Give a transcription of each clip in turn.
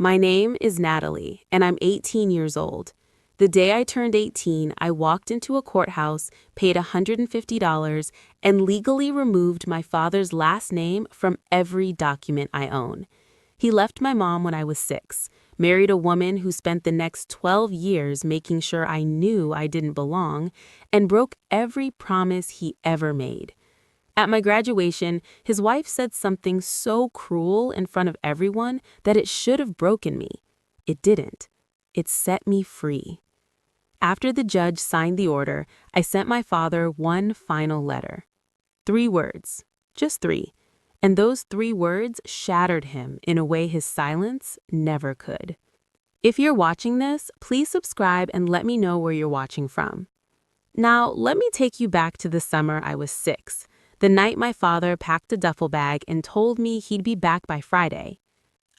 My name is Natalie, and I'm 18 years old. The day I turned 18, I walked into a courthouse, paid $150, and legally removed my father's last name from every document I own. He left my mom when I was 6, married a woman who spent the next 12 years making sure I knew I didn't belong, and broke every promise he ever made. At my graduation, his wife said something so cruel in front of everyone that it should have broken me. It didn't. It set me free. After the judge signed the order, I sent my father one final letter. 3 words. Just 3. And those 3 words shattered him in a way his silence never could. If you're watching this, please subscribe and let me know where you're watching from. Now, let me take you back to the summer I was 6. The night my father packed a duffel bag and told me he'd be back by Friday.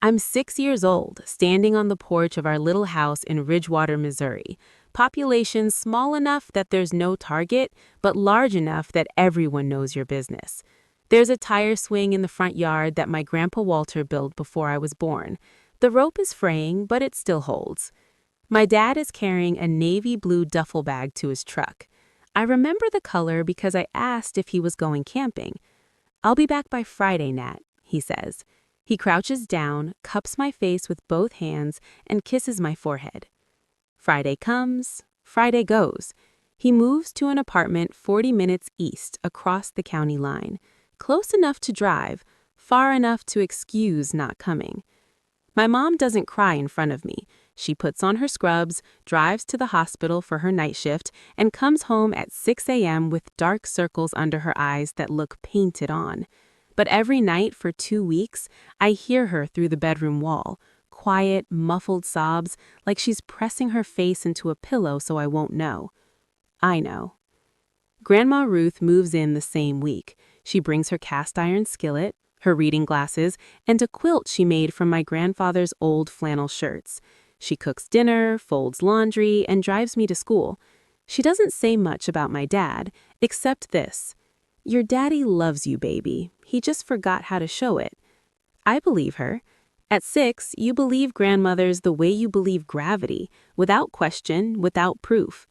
I'm 6 years old, standing on the porch of our little house in Ridgewater, Missouri. Population small enough that there's no Target, but large enough that everyone knows your business. There's a tire swing in the front yard that my Grandpa Walter built before I was born. The rope is fraying, but it still holds. My dad is carrying a navy blue duffel bag to his truck. I remember the color because I asked if he was going camping. "I'll be back by Friday, Nat," he says. He crouches down, cups my face with both hands, and kisses my forehead. Friday comes, Friday goes. He moves to an apartment 40 minutes east across the county line, close enough to drive, far enough to excuse not coming. My mom doesn't cry in front of me. She puts on her scrubs, drives to the hospital for her night shift, and comes home at 6 a.m. with dark circles under her eyes that look painted on. But every night for 2 weeks, I hear her through the bedroom wall, quiet, muffled sobs like she's pressing her face into a pillow so I won't know. I know. Grandma Ruth moves in the same week. She brings her cast iron skillet, her reading glasses, and a quilt she made from my grandfather's old flannel shirts. She cooks dinner, folds laundry, and drives me to school. She doesn't say much about my dad, except this: "Your daddy loves you, baby. He just forgot how to show it." I believe her. At 6, you believe grandmothers the way you believe gravity, without question, without proof.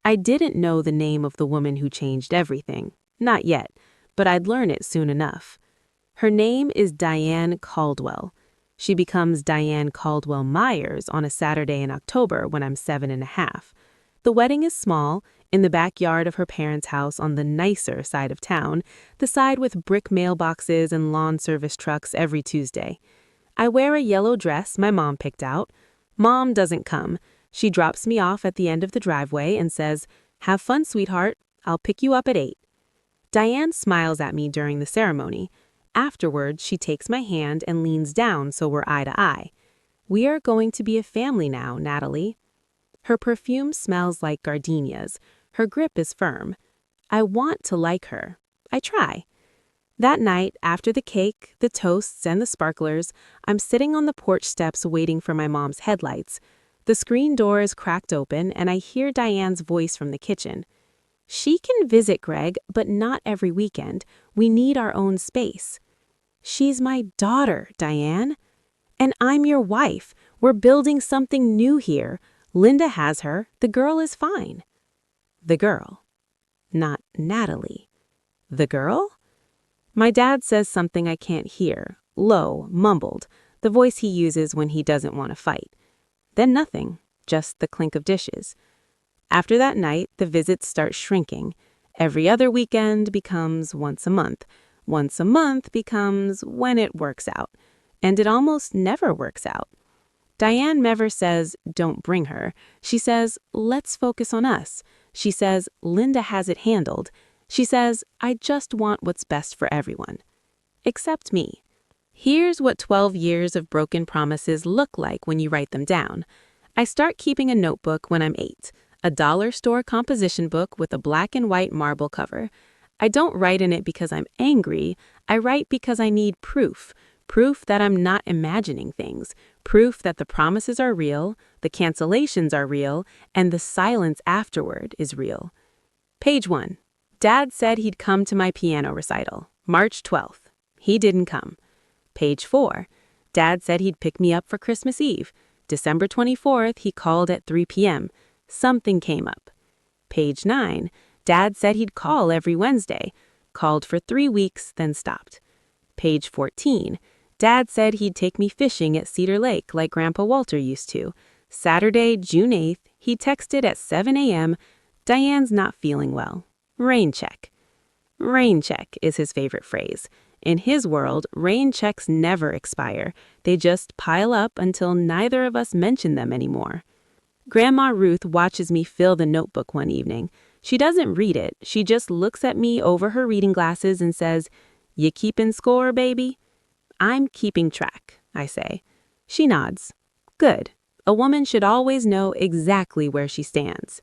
I didn't know the name of the woman who changed everything. Not yet, but I'd learn it soon enough. Her name is Diane Caldwell. She becomes Diane Caldwell Myers on a Saturday in October when I'm 7.5. The wedding is small, in the backyard of her parents' house on the nicer side of town, the side with brick mailboxes and lawn service trucks every Tuesday. I wear a yellow dress my mom picked out. Mom doesn't come. She drops me off at the end of the driveway and says, "Have fun, sweetheart. I'll pick you up at 8. Diane smiles at me during the ceremony. Afterward, she takes my hand and leans down so we're eye to eye. "We are going to be a family now, Natalie." Her perfume smells like gardenias. Her grip is firm. I want to like her. I try. That night, after the cake, the toasts, and the sparklers, I'm sitting on the porch steps waiting for my mom's headlights. The screen door is cracked open, and I hear Diane's voice from the kitchen. "She can visit Greg, but not every weekend. We need our own space." "She's my daughter, Diane. And I'm your wife. We're building something new here. Linda has her. The girl is fine." The girl. Not Natalie. The girl? My dad says something I can't hear, low, mumbled, the voice he uses when he doesn't want to fight. Then nothing, just the clink of dishes. After that night, the visits start shrinking. Every other weekend becomes once a month. Once a month becomes when it works out. And it almost never works out. Diane never says, "Don't bring her." She says, "Let's focus on us." She says, "Linda has it handled." She says, "I just want what's best for everyone." Except me. Here's what 12 years of broken promises look like when you write them down. I start keeping a notebook when I'm 8, a dollar store composition book with a black and white marble cover. I don't write in it because I'm angry. I write because I need proof. Proof that I'm not imagining things. Proof that the promises are real, the cancellations are real, and the silence afterward is real. Page 1. Dad said he'd come to my piano recital, March 12th. He didn't come. Page 4. Dad said he'd pick me up for Christmas Eve. December 24th, he called at 3 p.m. Something came up. Page 9. Dad said he'd call every Wednesday. Called for 3 weeks, then stopped. Page 14. Dad said he'd take me fishing at Cedar Lake like Grandpa Walter used to. Saturday, June 8th, he texted at 7 a.m., Diane's not feeling well. Rain check. Rain check is his favorite phrase. In his world, rain checks never expire. They just pile up until neither of us mention them anymore. Grandma Ruth watches me fill the notebook one evening. She doesn't read it. She just looks at me over her reading glasses and says, "You keepin' score, baby?" "I'm keeping track," I say. She nods. Good. A woman should always know exactly where she stands.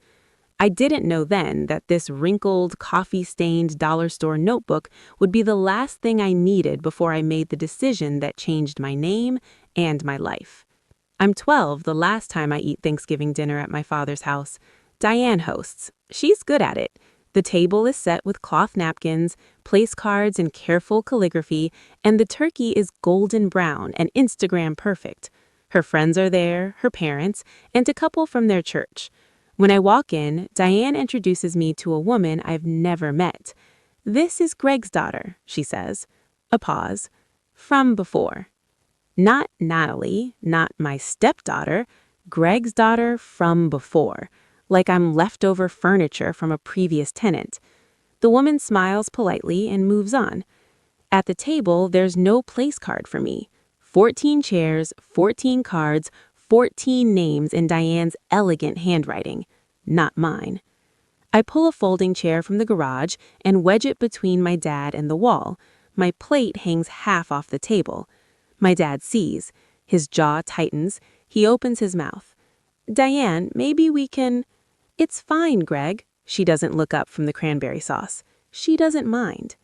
I didn't know then that this wrinkled, coffee-stained dollar store notebook would be the last thing I needed before I made the decision that changed my name and my life. I'm 12 the last time I eat Thanksgiving dinner at my father's house. Diane hosts. She's good at it. The table is set with cloth napkins, place cards in careful calligraphy, and the turkey is golden brown and Instagram perfect. Her friends are there, her parents, and a couple from their church. When I walk in, Diane introduces me to a woman I've never met. "This is Greg's daughter," she says. A pause. "From before." Not Natalie, not my stepdaughter, Greg's daughter from before, like I'm leftover furniture from a previous tenant. The woman smiles politely and moves on. At the table, there's no place card for me. 14 chairs, 14 cards, 14 names in Diane's elegant handwriting. Not mine. I pull a folding chair from the garage and wedge it between my dad and the wall. My plate hangs half off the table. My dad sees. His jaw tightens. He opens his mouth. "Diane, maybe we can—" "It's fine, Greg." She doesn't look up from the cranberry sauce. She doesn't mind.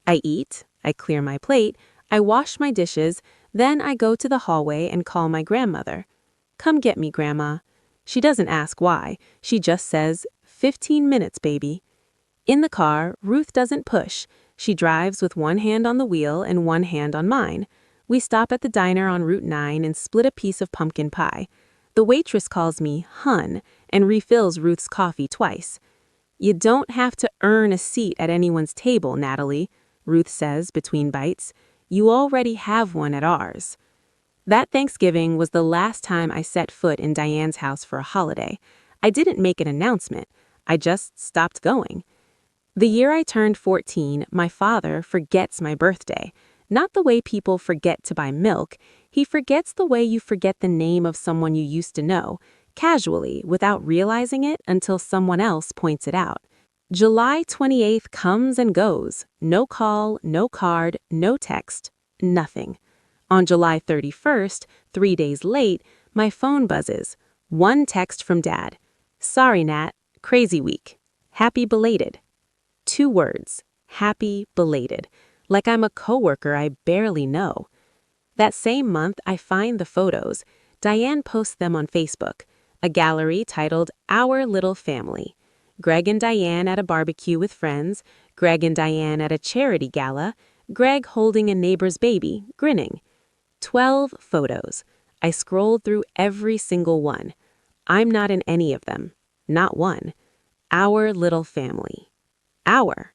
I eat. I clear my plate. I wash my dishes. Then I go to the hallway and call my grandmother. "Come get me, Grandma." She doesn't ask why. She just says, 15 minutes, baby." In the car, Ruth doesn't push. She drives with one hand on the wheel and one hand on mine. We stop at the diner on Route 9 and split a piece of pumpkin pie. The waitress calls me Hun and refills Ruth's coffee twice. "You don't have to earn a seat at anyone's table, Natalie," Ruth says between bites. "You already have one at ours." That Thanksgiving was the last time I set foot in Diane's house for a holiday. I didn't make an announcement. I just stopped going. The year I turned 14, my father forgets my birthday. Not the way people forget to buy milk. He forgets the way you forget the name of someone you used to know, casually, without realizing it until someone else points it out. July 28th comes and goes. No call, no card, no text, nothing. On July 31st, 3 days late, my phone buzzes. One text from Dad. "Sorry, Nat. Crazy week. Happy belated." 2 words. Happy belated. Like I'm a coworker I barely know. That same month, I find the photos. Diane posts them on Facebook. A gallery titled Our Little Family. Greg and Diane at a barbecue with friends. Greg and Diane at a charity gala. Greg holding a neighbor's baby, grinning. 12 photos. I scrolled through every single one. I'm not in any of them. Not one. Our little family. Our.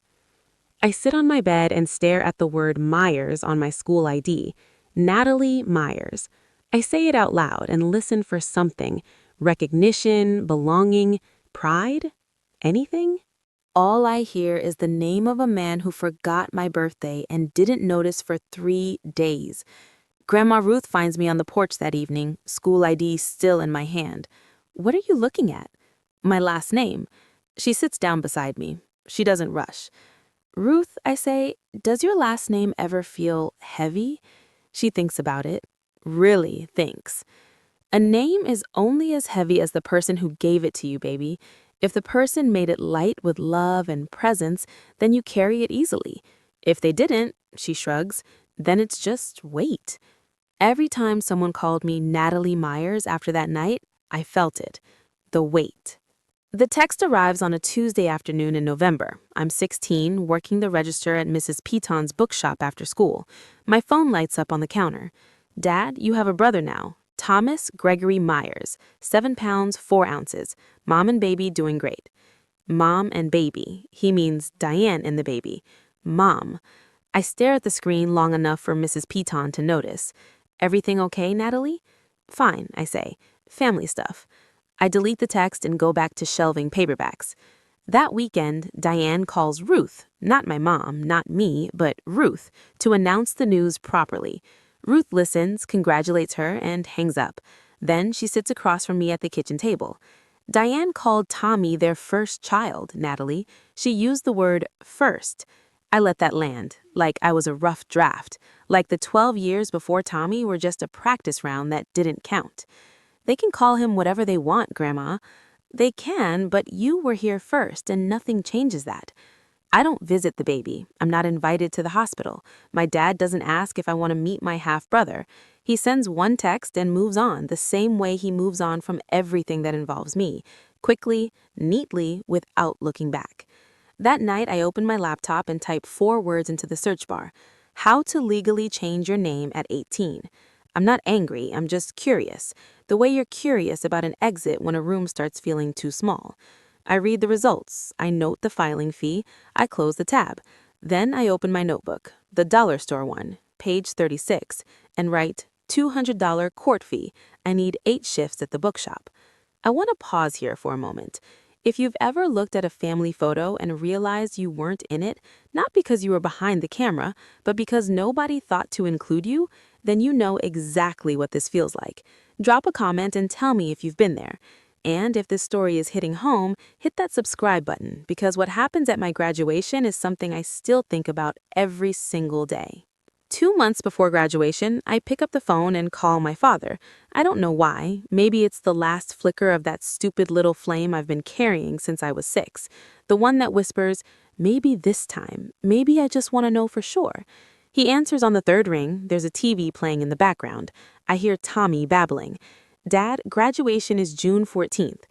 I sit on my bed and stare at the word Myers on my school ID. Natalie Myers. I say it out loud and listen for something. Recognition, belonging, pride, anything? All I hear is the name of a man who forgot my birthday and didn't notice for 3 days. Grandma Ruth finds me on the porch that evening, school ID still in my hand. "What are you looking at?" "My last name." She sits down beside me. She doesn't rush. "Ruth," I say, "does your last name ever feel heavy?" She thinks about it. Really thinks. "A name is only as heavy as the person who gave it to you, baby. If the person made it light with love and presence, then you carry it easily. If they didn't," she shrugs, "then it's just weight." Every time someone called me Natalie Myers after that night, I felt it. The weight. The text arrives on a Tuesday afternoon in November. I'm 16, working the register at Mrs. Piton's bookshop after school. My phone lights up on the counter. Dad, you have a brother now. Thomas Gregory Myers, 7 pounds, 4 ounces. Mom and baby doing great. Mom and baby. He means Diane and the baby. Mom. I stare at the screen long enough for Mrs. Piton to notice. Everything okay, Natalie? Fine, I say. Family stuff. I delete the text and go back to shelving paperbacks. That weekend, Diane calls Ruth, not my mom, not me, but Ruth, to announce the news properly. Ruth listens, congratulates her, and hangs up. Then she sits across from me at the kitchen table. Diane called Tommy their first child, Natalie. She used the word first. I let that land, like I was a rough draft, like the 12 years before Tommy were just a practice round that didn't count. They can call him whatever they want, Grandma. They can, but you were here first, and nothing changes that. I don't visit the baby. I'm not invited to the hospital. My dad doesn't ask if I want to meet my half-brother. He sends one text and moves on the same way he moves on from everything that involves me, quickly, neatly, without looking back. That night, I opened my laptop and typed 4 words into the search bar. How to legally change your name at 18. I'm not angry, I'm just curious. The way you're curious about an exit when a room starts feeling too small. I read the results, I note the filing fee, I close the tab. Then I open my notebook, the dollar store one, page 36, and write $200 court fee. I need 8 shifts at the bookshop. I want to pause here for a moment. If you've ever looked at a family photo and realized you weren't in it, not because you were behind the camera, but because nobody thought to include you, then you know exactly what this feels like. Drop a comment and tell me if you've been there. And if this story is hitting home, hit that subscribe button, because what happens at my graduation is something I still think about every single day. 2 months before graduation, I pick up the phone and call my father. I don't know why. Maybe it's the last flicker of that stupid little flame I've been carrying since I was 6. The one that whispers, maybe this time, maybe I just want to know for sure. He answers on the 3rd ring. There's a TV playing in the background. I hear Tommy babbling. Dad, graduation is June 14th.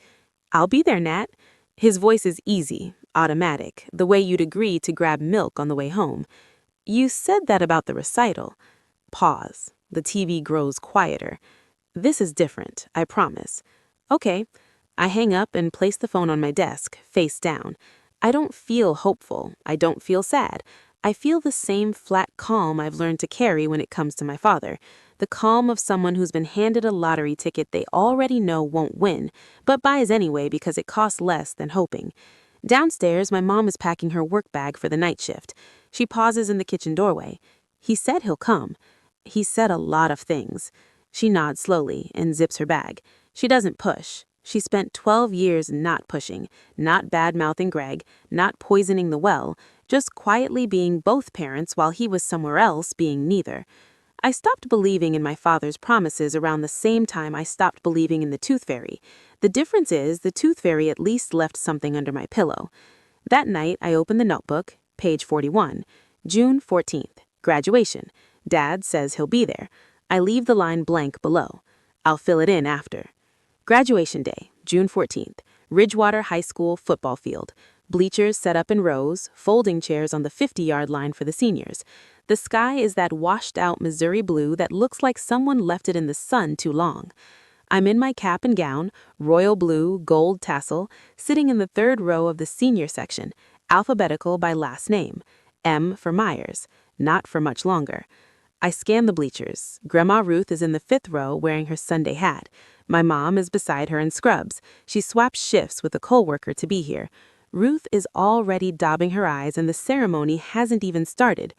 I'll be there, Nat. His voice is easy, automatic, the way you'd agree to grab milk on the way home. You said that about the recital. Pause. The TV grows quieter. This is different, I promise. Okay. I hang up and place the phone on my desk, face down. I don't feel hopeful. I don't feel sad. I feel the same flat calm I've learned to carry when it comes to my father. The calm of someone who's been handed a lottery ticket they already know won't win, but buys anyway because it costs less than hoping. Downstairs, my mom is packing her work bag for the night shift. She pauses in the kitchen doorway. He said he'll come. He said a lot of things. She nods slowly and zips her bag. She doesn't push. She spent 12 years not pushing, not bad-mouthing Greg, not poisoning the well, just quietly being both parents while he was somewhere else being neither. I stopped believing in my father's promises around the same time I stopped believing in the tooth fairy. The difference is the tooth fairy at least left something under my pillow. That night, I opened the notebook, page 41, June 14th, graduation. Dad says he'll be there. I leave the line blank below. I'll fill it in after. Graduation day, June 14th, Ridgewater High School football field. Bleachers set up in rows, folding chairs on the 50-yard line for the seniors. The sky is that washed-out Missouri blue that looks like someone left it in the sun too long. I'm in my cap and gown, royal blue, gold tassel, sitting in the 3rd row of the senior section, alphabetical by last name. M for Myers, not for much longer. I scan the bleachers. Grandma Ruth is in the 5th row wearing her Sunday hat. My mom is beside her in scrubs. She swaps shifts with a co-worker to be here. Ruth is already daubing her eyes and the ceremony hasn't even started.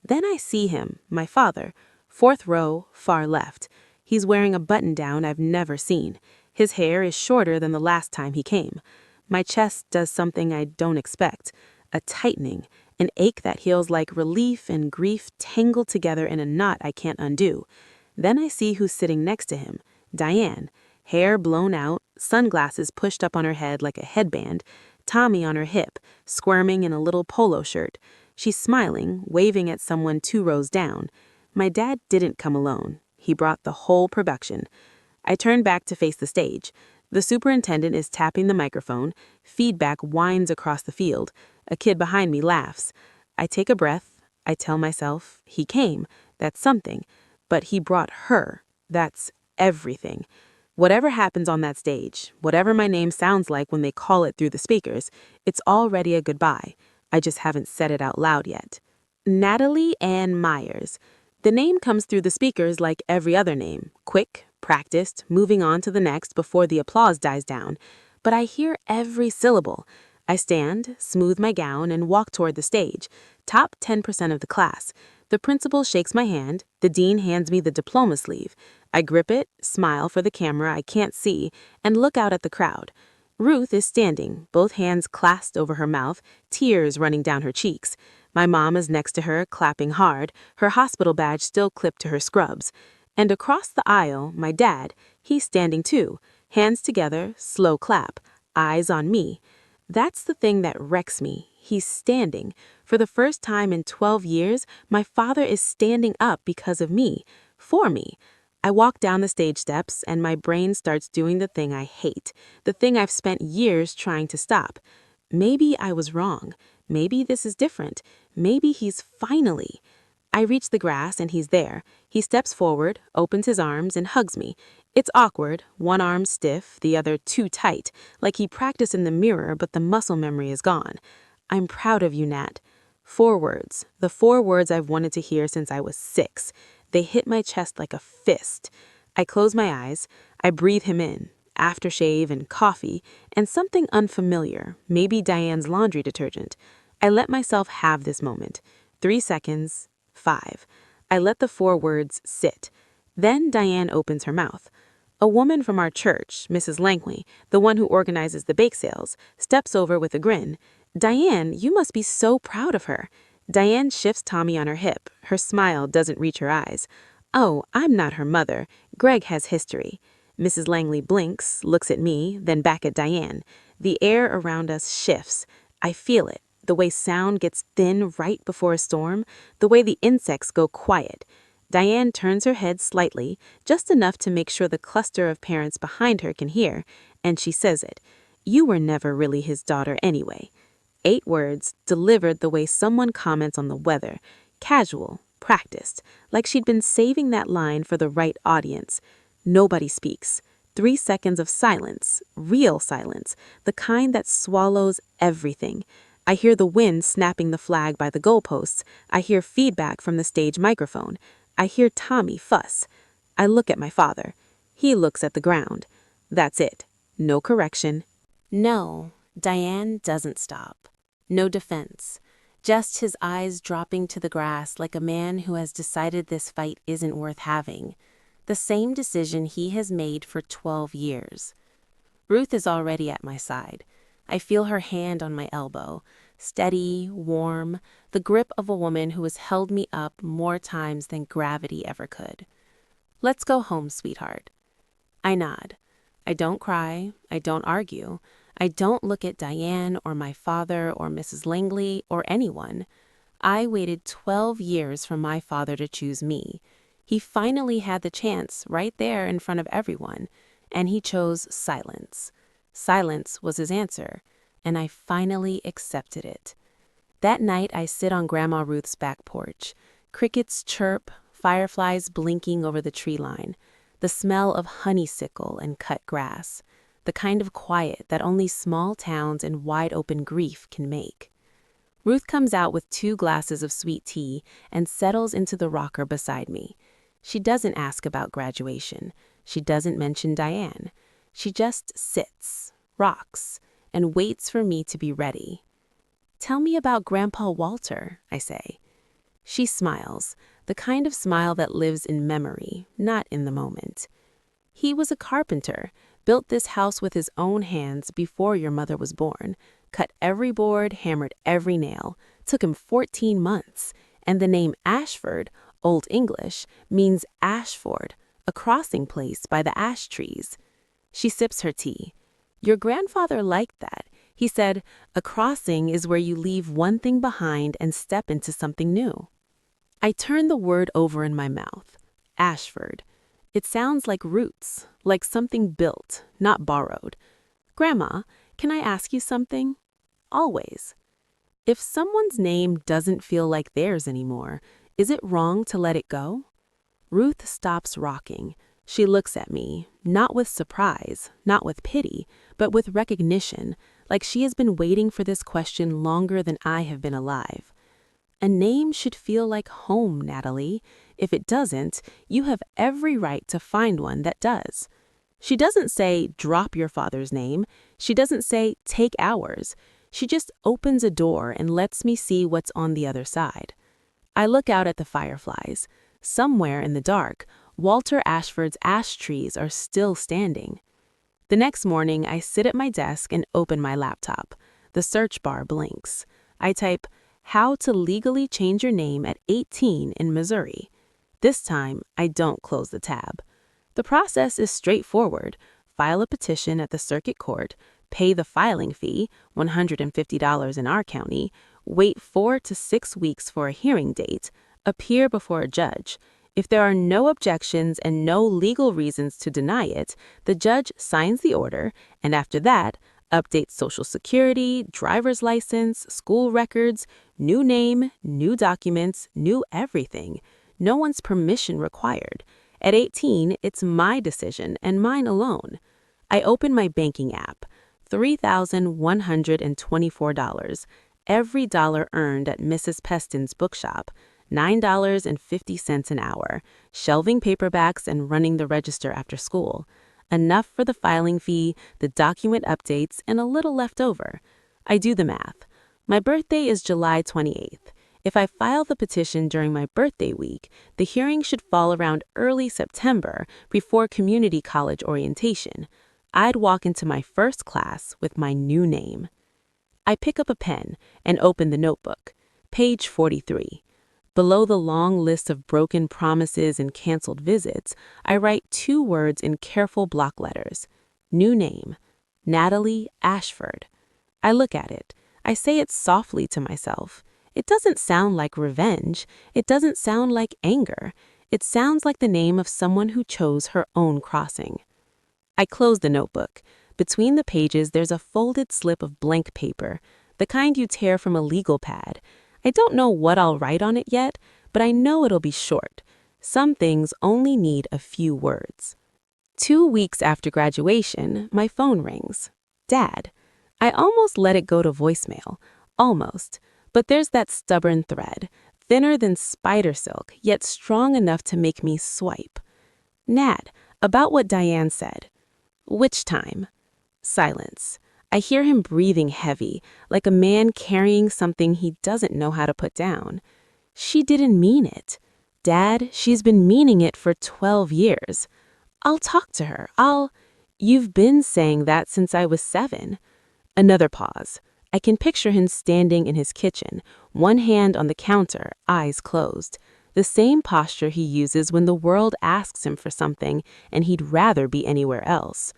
Then I see him, my father, 4th row, far left. He's wearing a button-down I've never seen. His hair is shorter than the last time he came. My chest does something I don't expect, a tightening, an ache that feels like relief and grief tangled together in a knot I can't undo. Then I see who's sitting next to him, Diane, hair blown out, sunglasses pushed up on her head like a headband, Tommy on her hip, squirming in a little polo shirt. She's smiling, waving at someone 2 rows down. My dad didn't come alone. He brought the whole production. I turn back to face the stage. The superintendent is tapping the microphone. Feedback whines across the field. A kid behind me laughs. I take a breath. I tell myself, he came. That's something. but he brought her. That's everything. Whatever happens on that stage, whatever my name sounds like when they call it through the speakers, it's already a goodbye. I just haven't said it out loud yet. Natalie Ann Myers. The name comes through the speakers like every other name, quick, practiced, moving on to the next before the applause dies down. But I hear every syllable. I stand, smooth my gown, and walk toward the stage, top 10% of the class. The principal shakes my hand, the dean hands me the diploma sleeve. I grip it, smile for the camera I can't see, and look out at the crowd. Ruth is standing, both hands clasped over her mouth, tears running down her cheeks. My mom is next to her, clapping hard, her hospital badge still clipped to her scrubs. And across the aisle, my dad, he's standing too, hands together, slow clap, eyes on me. That's the thing that wrecks me. He's standing. For the first time in 12 years, my father is standing up because of me, for me. I walk down the stage steps, and my brain starts doing the thing I hate, the thing I've spent years trying to stop. Maybe I was wrong. Maybe this is different. Maybe he's finally. I reach the grass, and he's there. He steps forward, opens his arms, and hugs me. It's awkward, one arm stiff, the other too tight, like he practiced in the mirror, but the muscle memory is gone. I'm proud of you, Nat. 4 words, the 4 words I've wanted to hear since I was 6. They hit my chest like a fist. I close my eyes. I breathe him in. Aftershave and coffee, and something unfamiliar, maybe Diane's laundry detergent. I let myself have this moment. 3 seconds, 5. I let the 4 words sit. Then Diane opens her mouth. A woman from our church, Mrs. Langley, the one who organizes the bake sales, steps over with a grin. Diane, you must be so proud of her. Diane shifts Tommy on her hip. Her smile doesn't reach her eyes. Oh, I'm not her mother. Greg has history. Mrs. Langley blinks, looks at me, then back at Diane. The air around us shifts. I feel it. The way sound gets thin right before a storm, the way the insects go quiet. Diane turns her head slightly, just enough to make sure the cluster of parents behind her can hear, and she says it. You were never really his daughter anyway. 8 words, delivered the way someone comments on the weather. Casual, practiced, like she'd been saving that line for the right audience. Nobody speaks. 3 seconds of silence, real silence, the kind that swallows everything. I hear the wind snapping the flag by the goalposts. I hear feedback from the stage microphone. I hear Tommy fuss. I look at my father. He looks at the ground. That's it. No correction. No, Diane doesn't stop. No defense. Just his eyes dropping to the grass like a man who has decided this fight isn't worth having. The same decision he has made for 12 years. Ruth is already at my side. I feel her hand on my elbow, steady, warm, the grip of a woman who has held me up more times than gravity ever could. Let's go home, sweetheart. I nod. I don't cry. I don't argue. I don't look at Diane or my father or Mrs. Langley or anyone. I waited 12 years for my father to choose me. He finally had the chance right there in front of everyone, and he chose silence. Silence was his answer, and I finally accepted it. That night, I sit on Grandma Ruth's back porch. Crickets chirp, fireflies blinking over the tree line, the smell of honeysuckle and cut grass, the kind of quiet that only small towns and wide-open grief can make. Ruth comes out with 2 glasses of sweet tea and settles into the rocker beside me. She doesn't ask about graduation. She doesn't mention Diane. She just sits, rocks, and waits for me to be ready. Tell me about Grandpa Walter, I say. She smiles, the kind of smile that lives in memory, not in the moment. He was a carpenter, built this house with his own hands before your mother was born, cut every board, hammered every nail. Took him 14 months, and the name Ashford, Old English, means Ashford, a crossing place by the ash trees. She sips her tea. Your grandfather liked that. He said, a crossing is where you leave one thing behind and step into something new. I turn the word over in my mouth. Ashford. It sounds like roots, like something built, not borrowed. Grandma, can I ask you something? Always. If someone's name doesn't feel like theirs anymore, is it wrong to let it go? Ruth stops rocking. She looks at me, not with surprise, not with pity, but with recognition, like she has been waiting for this question longer than I have been alive. A name should feel like home, Natalie. If it doesn't, you have every right to find one that does. She doesn't say, drop your father's name. She doesn't say, take ours. She just opens a door and lets me see what's on the other side. I look out at the fireflies. Somewhere in the dark, Walter Ashford's ash trees are still standing. The next morning, I sit at my desk and open my laptop. The search bar blinks. I type, how to legally change your name at 18 in Missouri. This time, I don't close the tab. The process is straightforward. File a petition at the circuit court, pay the filing fee, $150 in our county, wait 4 to 6 weeks for a hearing date, appear before a judge. If there are no objections and no legal reasons to deny it, the judge signs the order, and after that, updates Social Security, driver's license, school records, new name, new documents, new everything. No one's permission required. At 18, it's my decision and mine alone. I open my banking app. $3,124. Every dollar earned at Mrs. Peston's bookshop. $9.50 an hour. Shelving paperbacks and running the register after school. Enough for the filing fee, the document updates, and a little left over. I do the math. My birthday is July 28th. If I file the petition during my birthday week, the hearing should fall around early September before community college orientation. I'd walk into my first class with my new name. I pick up a pen and open the notebook. Page 43. Below the long list of broken promises and canceled visits, I write 2 words in careful block letters. New name, Natalie Ashford. I look at it. I say it softly to myself. It doesn't sound like revenge. It doesn't sound like anger. It sounds like the name of someone who chose her own crossing. I close the notebook. Between the pages, there's a folded slip of blank paper, the kind you tear from a legal pad. I don't know what I'll write on it yet, but I know it'll be short. Some things only need a few words. 2 weeks after graduation, my phone rings. Dad. I almost let it go to voicemail. Almost. But there's that stubborn thread, thinner than spider silk, yet strong enough to make me swipe. Nat, about what Diane said. Which time? Silence. I hear him breathing heavy, like a man carrying something he doesn't know how to put down. She didn't mean it. Dad, she's been meaning it for 12 years. I'll talk to her. You've been saying that since I was 7. Another pause. I can picture him standing in his kitchen, one hand on the counter, eyes closed. The same posture he uses when the world asks him for something and he'd rather be anywhere else.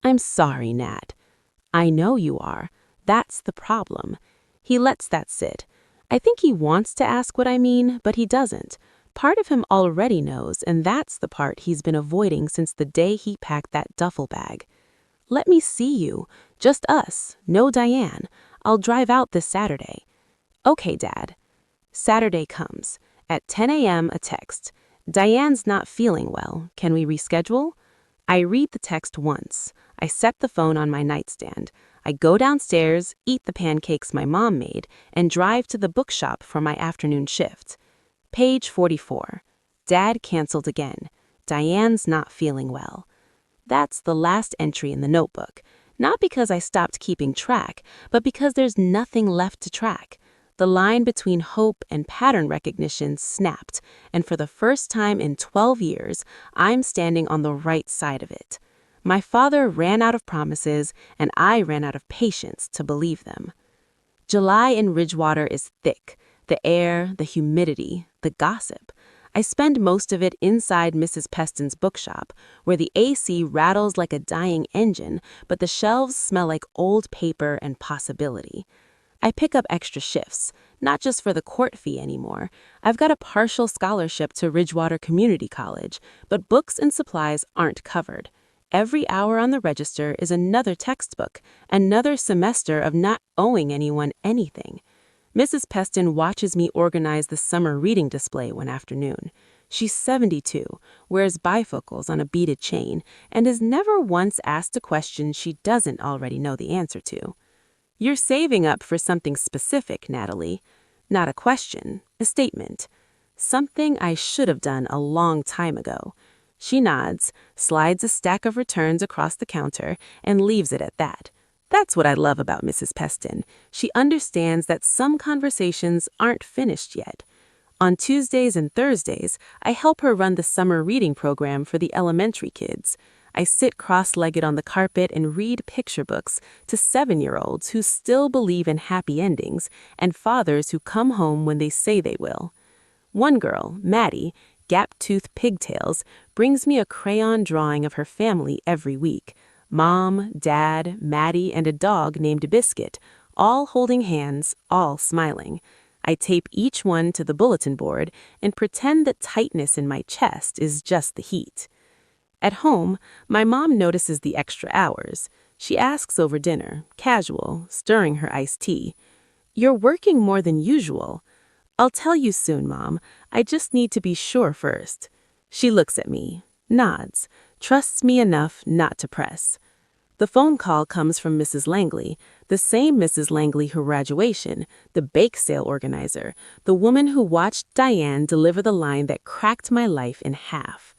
I'm sorry, Nat. I know you are. That's the problem. He lets that sit. I think he wants to ask what I mean, but he doesn't. Part of him already knows, and that's the part he's been avoiding since the day he packed that duffel bag. Let me see you. Just us. No Diane. I'll drive out this Saturday. Okay, Dad. Saturday comes. At 10 a.m., a text. Diane's not feeling well. Can we reschedule? I read the text once. I set the phone on my nightstand. I go downstairs, eat the pancakes my mom made, and drive to the bookshop for my afternoon shift. Page 44. Dad canceled again. Diane's not feeling well. That's the last entry in the notebook. Not because I stopped keeping track, but because there's nothing left to track. The line between hope and pattern recognition snapped, and for the first time in 12 years, I'm standing on the right side of it. My father ran out of promises, and I ran out of patience to believe them. July in Ridgewater is thick. The air, the humidity, the gossip. I spend most of it inside Mrs. Peston's bookshop, where the AC rattles like a dying engine, but the shelves smell like old paper and possibility. I pick up extra shifts, not just for the court fee anymore. I've got a partial scholarship to Ridgewater Community College, but books and supplies aren't covered. Every hour on the register is another textbook, another semester of not owing anyone anything. Mrs. Peston watches me organize the summer reading display one afternoon. She's 72, wears bifocals on a beaded chain, and has never once asked a question she doesn't already know the answer to. You're saving up for something specific, Natalie. Not a question, a statement. Something I should have done a long time ago. She nods, slides a stack of returns across the counter, and leaves it at that. That's what I love about Mrs. Peston. She understands that some conversations aren't finished yet. On Tuesdays and Thursdays, I help her run the summer reading program for the elementary kids. I sit cross-legged on the carpet and read picture books to 7-year-olds who still believe in happy endings and fathers who come home when they say they will. One girl, Maddie, gap-toothed pigtails, brings me a crayon drawing of her family every week. Mom, Dad, Maddie, and a dog named Biscuit, all holding hands, all smiling. I tape each one to the bulletin board and pretend that tightness in my chest is just the heat. At home, my mom notices the extra hours. She asks over dinner, casual, stirring her iced tea. "You're working more than usual." "I'll tell you soon, Mom. I just need to be sure first." She looks at me, nods, trusts me enough not to press. The phone call comes from Mrs. Langley, the same Mrs. Langley her graduation, the bake sale organizer, the woman who watched Diane deliver the line that cracked my life in half.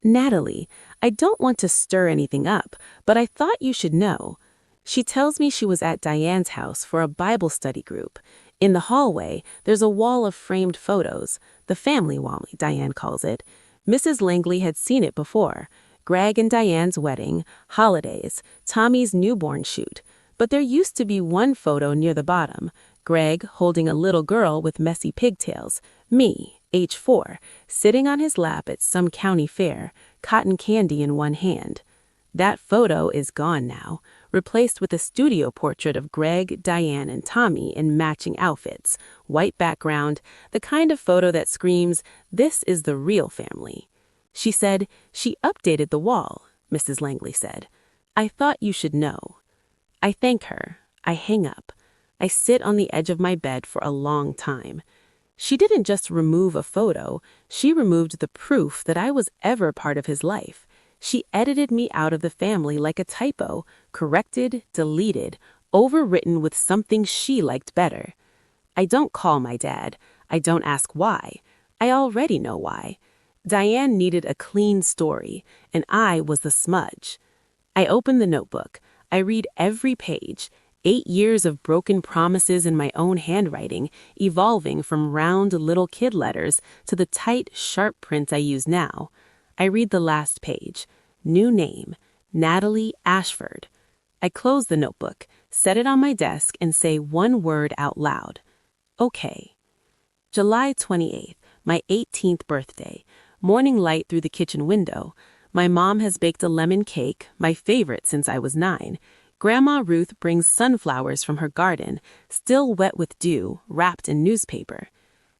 "Natalie, I don't want to stir anything up, but I thought you should know." She tells me she was at Diane's house for a Bible study group. In the hallway, there's a wall of framed photos, the family wall, Diane calls it. Mrs. Langley had seen it before. Greg and Diane's wedding, holidays, Tommy's newborn shoot. But there used to be one photo near the bottom, Greg holding a little girl with messy pigtails, me, age 4, sitting on his lap at some county fair, cotton candy in one hand. That photo is gone now, replaced with a studio portrait of Greg, Diane, and Tommy in matching outfits, white background, the kind of photo that screams, "This is the real family." She said, "She updated the wall," Mrs. Langley said. "I thought you should know." I thank her. I hang up. I sit on the edge of my bed for a long time. She didn't just remove a photo, she removed the proof that I was ever part of his life. She edited me out of the family like a typo, corrected, deleted, overwritten with something she liked better. I don't call my dad. I don't ask why. I already know why. Diane needed a clean story, and I was the smudge. I open the notebook. I read every page. 8 years of broken promises in my own handwriting, evolving from round little kid letters to the tight, sharp print I use now. I read the last page. New name, Natalie Ashford. I close the notebook, set it on my desk, and say one word out loud. Okay. July 28th, my 18th birthday. Morning light through the kitchen window. My mom has baked a lemon cake, my favorite since I was 9. Grandma Ruth brings sunflowers from her garden, still wet with dew, wrapped in newspaper.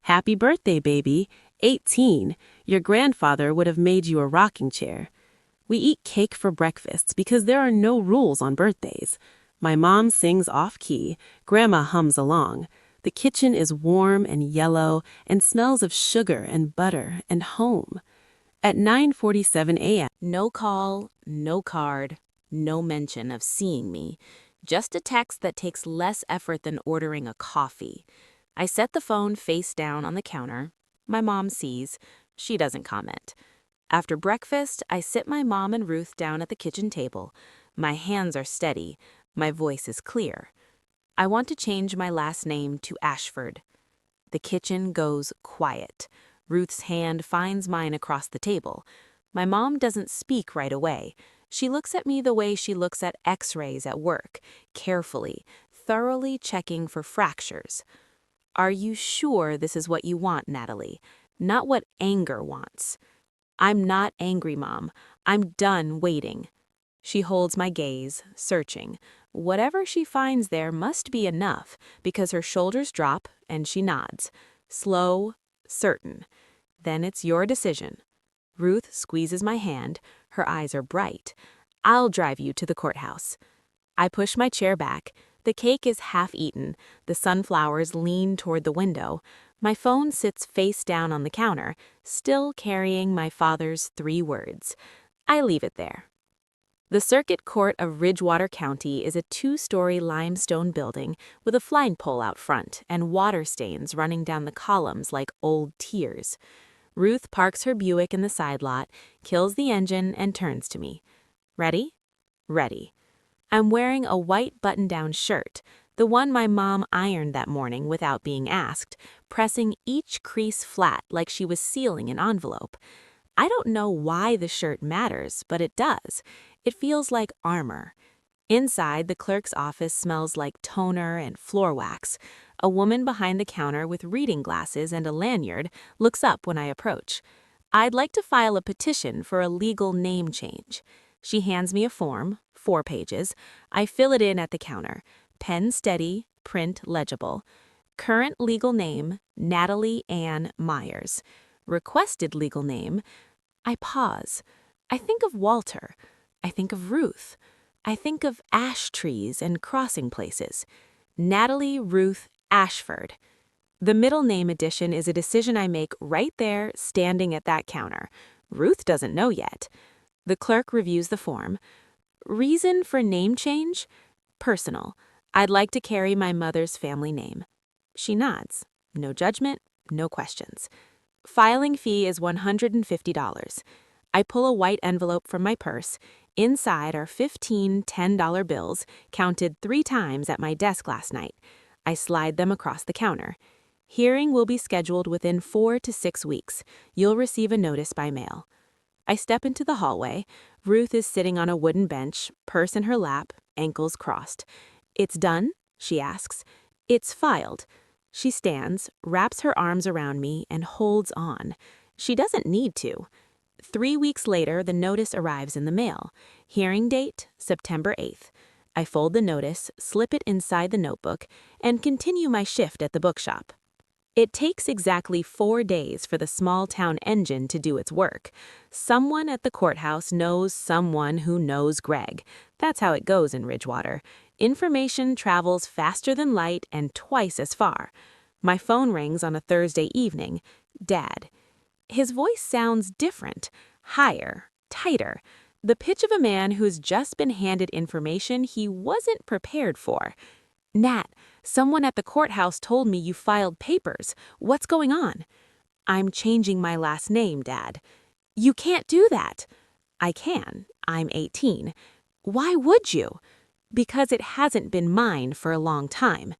"Happy birthday, baby. 18. Your grandfather would have made you a rocking chair." We eat cake for breakfast because there are no rules on birthdays. My mom sings off-key, Grandma hums along. The kitchen is warm and yellow and smells of sugar and butter and home. At 9:47 a.m., no call, no card, no mention of seeing me. Just a text that takes less effort than ordering a coffee. I set the phone face down on the counter. My mom sees. She doesn't comment. After breakfast, I sit my mom and Ruth down at the kitchen table. My hands are steady. My voice is clear. I want to change my last name to Ashford. The kitchen goes quiet. Ruth's hand finds mine across the table. My mom doesn't speak right away. She looks at me the way she looks at X-rays at work, carefully, thoroughly checking for fractures. "Are you sure this is what you want, Natalie? Not what anger wants." "I'm not angry, Mom. I'm done waiting." She holds my gaze, searching. Whatever she finds there must be enough, because her shoulders drop and she nods. Slow, certain. "Then it's your decision." Ruth squeezes my hand. Her eyes are bright. "I'll drive you to the courthouse." I push my chair back. The cake is half eaten. The sunflowers lean toward the window. My phone sits face down on the counter, still carrying my father's 3 words. I leave it there. The Circuit Court of Ridgewater County is a 2-story limestone building with a flagpole out front and water stains running down the columns like old tears. Ruth parks her Buick in the side lot, kills the engine, and turns to me. Ready? Ready. I'm wearing a white button-down shirt, the one my mom ironed that morning without being asked, pressing each crease flat like she was sealing an envelope. I don't know why the shirt matters, but it does. It feels like armor. Inside, the clerk's office smells like toner and floor wax. A woman behind the counter with reading glasses and a lanyard looks up when I approach. I'd like to file a petition for a legal name change. She hands me a form, 4 pages. I fill it in at the counter. Pen steady, print legible. Current legal name, Natalie Ann Myers. Requested legal name. I pause. I think of Walter. I think of Ruth. I think of ash trees and crossing places. Natalie Ruth Ashford. The middle name addition is a decision I make right there, standing at that counter. Ruth doesn't know yet. The clerk reviews the form. Reason for name change? Personal. I'd like to carry my mother's family name. She nods. No judgment, no questions. Filing fee is $150. I pull a white envelope from my purse. Inside are 15 $10 bills, counted 3 times at my desk last night. I slide them across the counter. Hearing will be scheduled within 4 to 6 weeks. You'll receive a notice by mail. I step into the hallway. Ruth is sitting on a wooden bench, purse in her lap, ankles crossed. It's done? She asks. It's filed. She stands, wraps her arms around me, and holds on. She doesn't need to. 3 weeks later, the notice arrives in the mail. Hearing date, September 8th. I fold the notice, slip it inside the notebook, and continue my shift at the bookshop. It takes exactly 4 days for the small-town engine to do its work. Someone at the courthouse knows someone who knows Greg. That's how it goes in Ridgewater. Information travels faster than light and twice as far. My phone rings on a Thursday evening. Dad. His voice sounds different, higher, tighter, the pitch of a man who's just been handed information he wasn't prepared for. Nat, someone at the courthouse told me you filed papers. What's going on? I'm changing my last name, Dad. You can't do that. I can. I'm 18. Why would you? Because it hasn't been mine for a long time.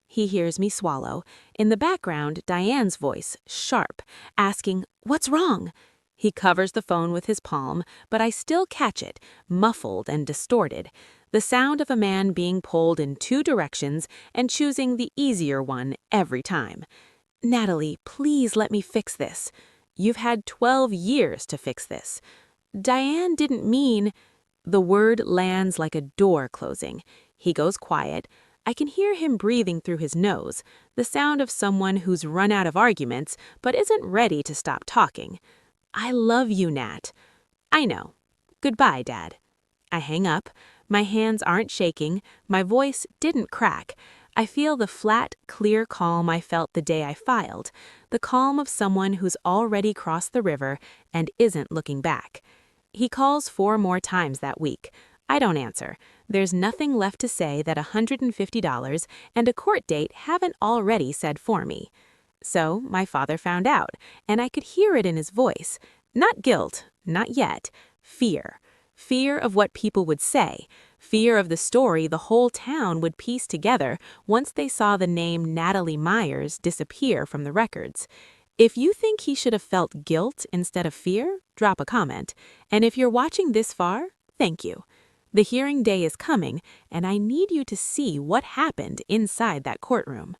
He hears me swallow. In the background, Diane's voice, sharp, asking, "What's wrong?" He covers the phone with his palm, but I still catch it, muffled and distorted. The sound of a man being pulled in 2 directions and choosing the easier one every time. Natalie, please let me fix this. You've had 12 years to fix this. Diane didn't mean... The word lands like a door closing. He goes quiet. I can hear him breathing through his nose, the sound of someone who's run out of arguments but isn't ready to stop talking. I love you, Nat. I know. Goodbye, Dad. I hang up. My hands aren't shaking. My voice didn't crack. I feel the flat, clear calm I felt the day I filed, the calm of someone who's already crossed the river and isn't looking back. He calls 4 more times that week. I don't answer. There's nothing left to say that $150 and a court date haven't already said for me. So my father found out, and I could hear it in his voice. Not guilt, not yet. Fear. Fear of what people would say. Fear of the story the whole town would piece together once they saw the name Natalie Myers disappear from the records. If you think he should have felt guilt instead of fear, drop a comment. And if you're watching this far, thank you. The hearing day is coming, and I need you to see what happened inside that courtroom.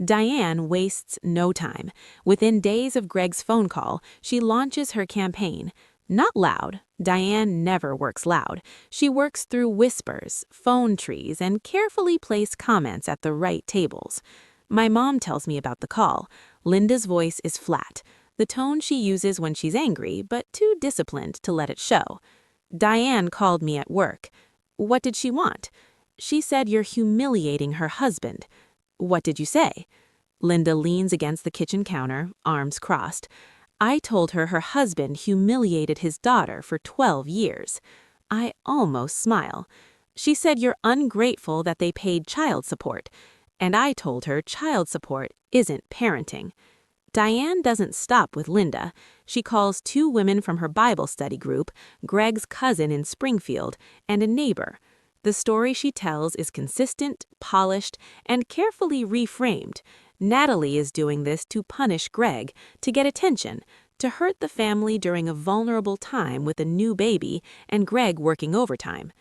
Diane wastes no time. Within days of Greg's phone call, she launches her campaign. Not loud. Diane never works loud. She works through whispers, phone trees, and carefully placed comments at the right tables. My mom tells me about the call. Linda's voice is flat, the tone she uses when she's angry, but too disciplined to let it show. Diane called me at work. What did she want? She said you're humiliating her husband. What did you say? Linda leans against the kitchen counter, arms crossed. I told her her husband humiliated his daughter for 12 years. I almost smile. She said you're ungrateful that they paid child support. And I told her child support isn't parenting. Diane doesn't stop with Linda. She calls 2 women from her Bible study group, Greg's cousin in Springfield, and a neighbor. The story she tells is consistent, polished, and carefully reframed. Natalie is doing this to punish Greg, to get attention, to hurt the family during a vulnerable time with a new baby and Greg working overtime.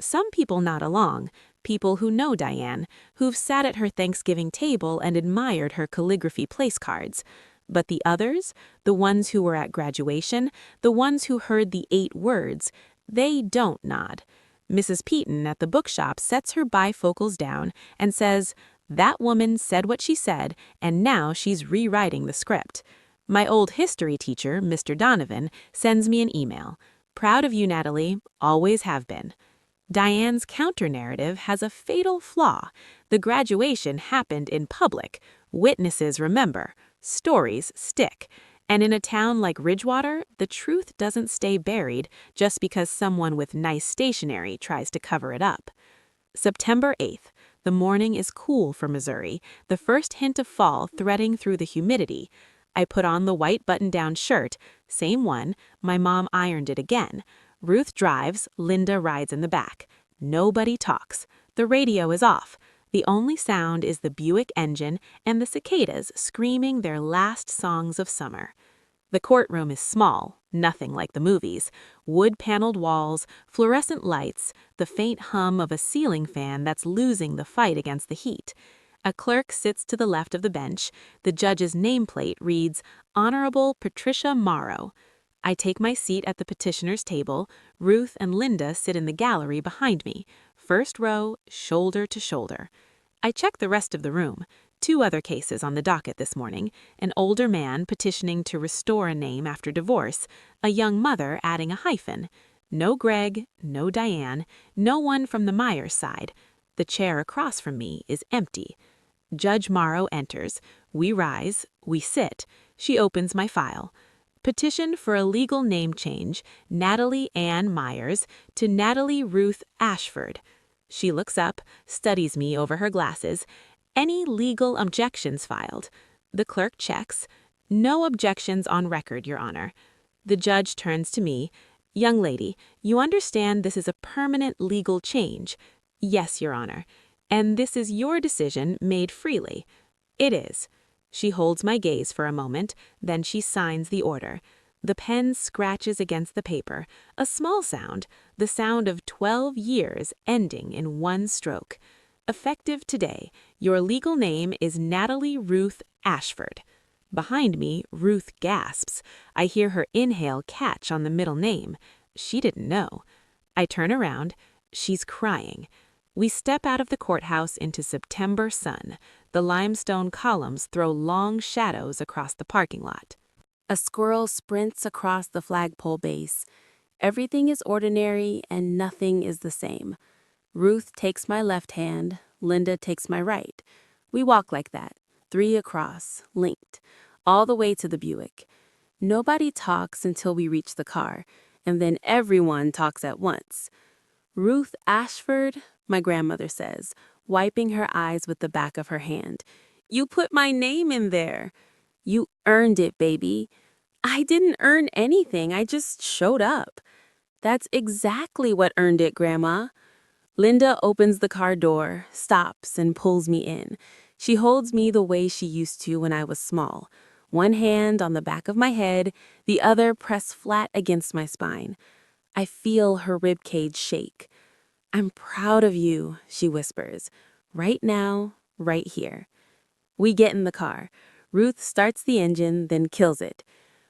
Some people nod along, people who know Diane, who've sat at her Thanksgiving table and admired her calligraphy place cards. But the others, the ones who were at graduation, the ones who heard the 8 words, they don't nod. Mrs. Peaton at the bookshop sets her bifocals down and says, "That woman said what she said, and now she's rewriting the script." My old history teacher, Mr. Donovan, sends me an email. "Proud of you, Natalie, always have been." Diane's counter-narrative has a fatal flaw. The graduation happened in public. Witnesses remember. Stories stick. And in a town like Ridgewater, the truth doesn't stay buried just because someone with nice stationery tries to cover it up. September 8th. The morning is cool for Missouri, the first hint of fall threading through the humidity. I put on the white button-down shirt, same one, my mom ironed it again. Ruth drives, Linda rides in the back. Nobody talks. The radio is off. The only sound is the Buick engine and the cicadas screaming their last songs of summer. The courtroom is small, nothing like the movies. Wood-paneled walls, fluorescent lights, the faint hum of a ceiling fan that's losing the fight against the heat. A clerk sits to the left of the bench. The judge's nameplate reads, "Honorable Patricia Morrow." I take my seat at the petitioner's table. Ruth and Linda sit in the gallery behind me, first row, shoulder to shoulder. I check the rest of the room. 2 other cases on the docket this morning, an older man petitioning to restore a name after divorce, a young mother adding a hyphen. No Greg, no Diane, no one from the Myers side. The chair across from me is empty. Judge Morrow enters. We rise, we sit. She opens my file. Petition for a legal name change, Natalie Ann Myers to Natalie Ruth Ashford. She looks up, studies me over her glasses. Any legal objections filed? The clerk checks. No objections on record, Your Honor. The judge turns to me. Young lady, you understand this is a permanent legal change? Yes, Your Honor. And this is your decision made freely? It is. She holds my gaze for a moment, then she signs the order. The pen scratches against the paper, a small sound, the sound of 12 years ending in one stroke. Effective today, your legal name is Natalie Ruth Ashford. Behind me, Ruth gasps. I hear her inhale catch on the middle name. She didn't know. I turn around. She's crying. We step out of the courthouse into September sun. The limestone columns throw long shadows across the parking lot. A squirrel sprints across the flagpole base. Everything is ordinary and nothing is the same. Ruth takes my left hand, Linda takes my right. We walk like that, 3 across, linked, all the way to the Buick. Nobody talks until we reach the car, and then everyone talks at once. Ruth Ashford, my grandmother says, wiping her eyes with the back of her hand. You put my name in there. You earned it, baby. I didn't earn anything. I just showed up. That's exactly what earned it, Grandma. Linda opens the car door, stops, and pulls me in. She holds me the way she used to when I was small. One hand on the back of my head, the other pressed flat against my spine. I feel her ribcage shake. I'm proud of you, she whispers. Right now, right here. We get in the car. Ruth starts the engine, then kills it.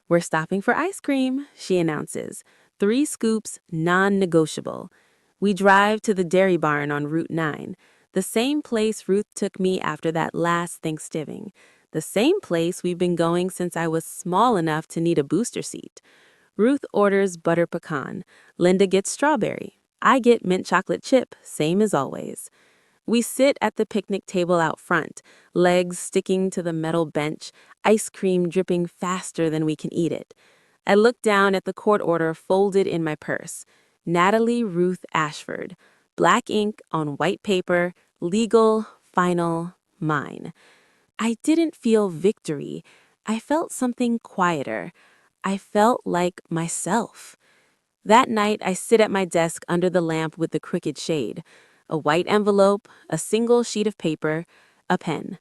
We're stopping for ice cream, she announces. 3 scoops, non-negotiable. We drive to the dairy barn on Route 9, the same place Ruth took me after that last Thanksgiving, the same place we've been going since I was small enough to need a booster seat. Ruth orders butter pecan. Linda gets strawberry. I get mint chocolate chip, same as always. We sit at the picnic table out front, legs sticking to the metal bench, ice cream dripping faster than we can eat it. I look down at the court order folded in my purse. Natalie Ruth Ashford. Black ink on white paper, legal, final, mine. I didn't feel victory. I felt something quieter. I felt like myself. That night, I sit at my desk under the lamp with the crooked shade. A white envelope, a single sheet of paper, a pen.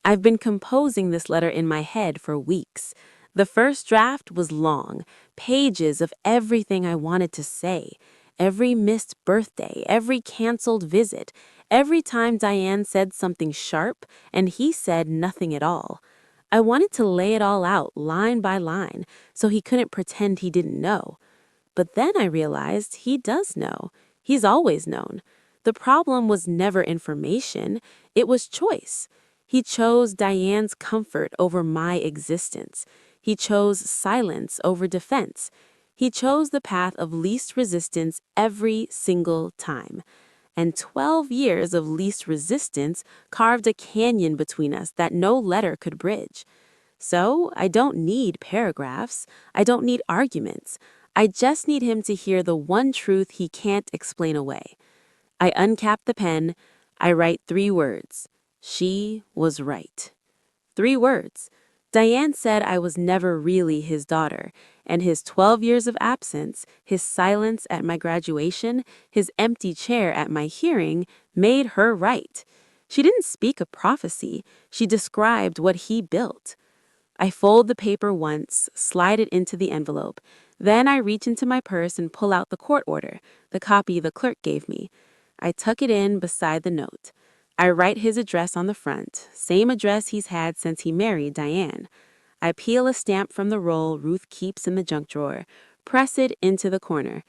I've been composing this letter in my head for weeks. The first draft was long, pages of everything I wanted to say. Every missed birthday, every canceled visit, every time Diane said something sharp and he said nothing at all. I wanted to lay it all out, line by line, so he couldn't pretend he didn't know. But then I realized he does know. He's always known. The problem was never information, it was choice. He chose Diane's comfort over my existence. He chose silence over defense. He chose the path of least resistance every single time. And 12 years of least resistance carved a canyon between us that no letter could bridge. So I don't need paragraphs. I don't need arguments. I just need him to hear the one truth he can't explain away. I uncap the pen. I write 3 words. She was right. 3 words. Diane said I was never really his daughter, and his 12 years of absence, his silence at my graduation, his empty chair at my hearing made her right. She didn't speak a prophecy. She described what he built. I fold the paper once, slide it into the envelope. Then I reach into my purse and pull out the court order, the copy the clerk gave me. I tuck it in beside the note. I write his address on the front, same address he's had since he married Diane. I peel a stamp from the roll Ruth keeps in the junk drawer, press it into the corner.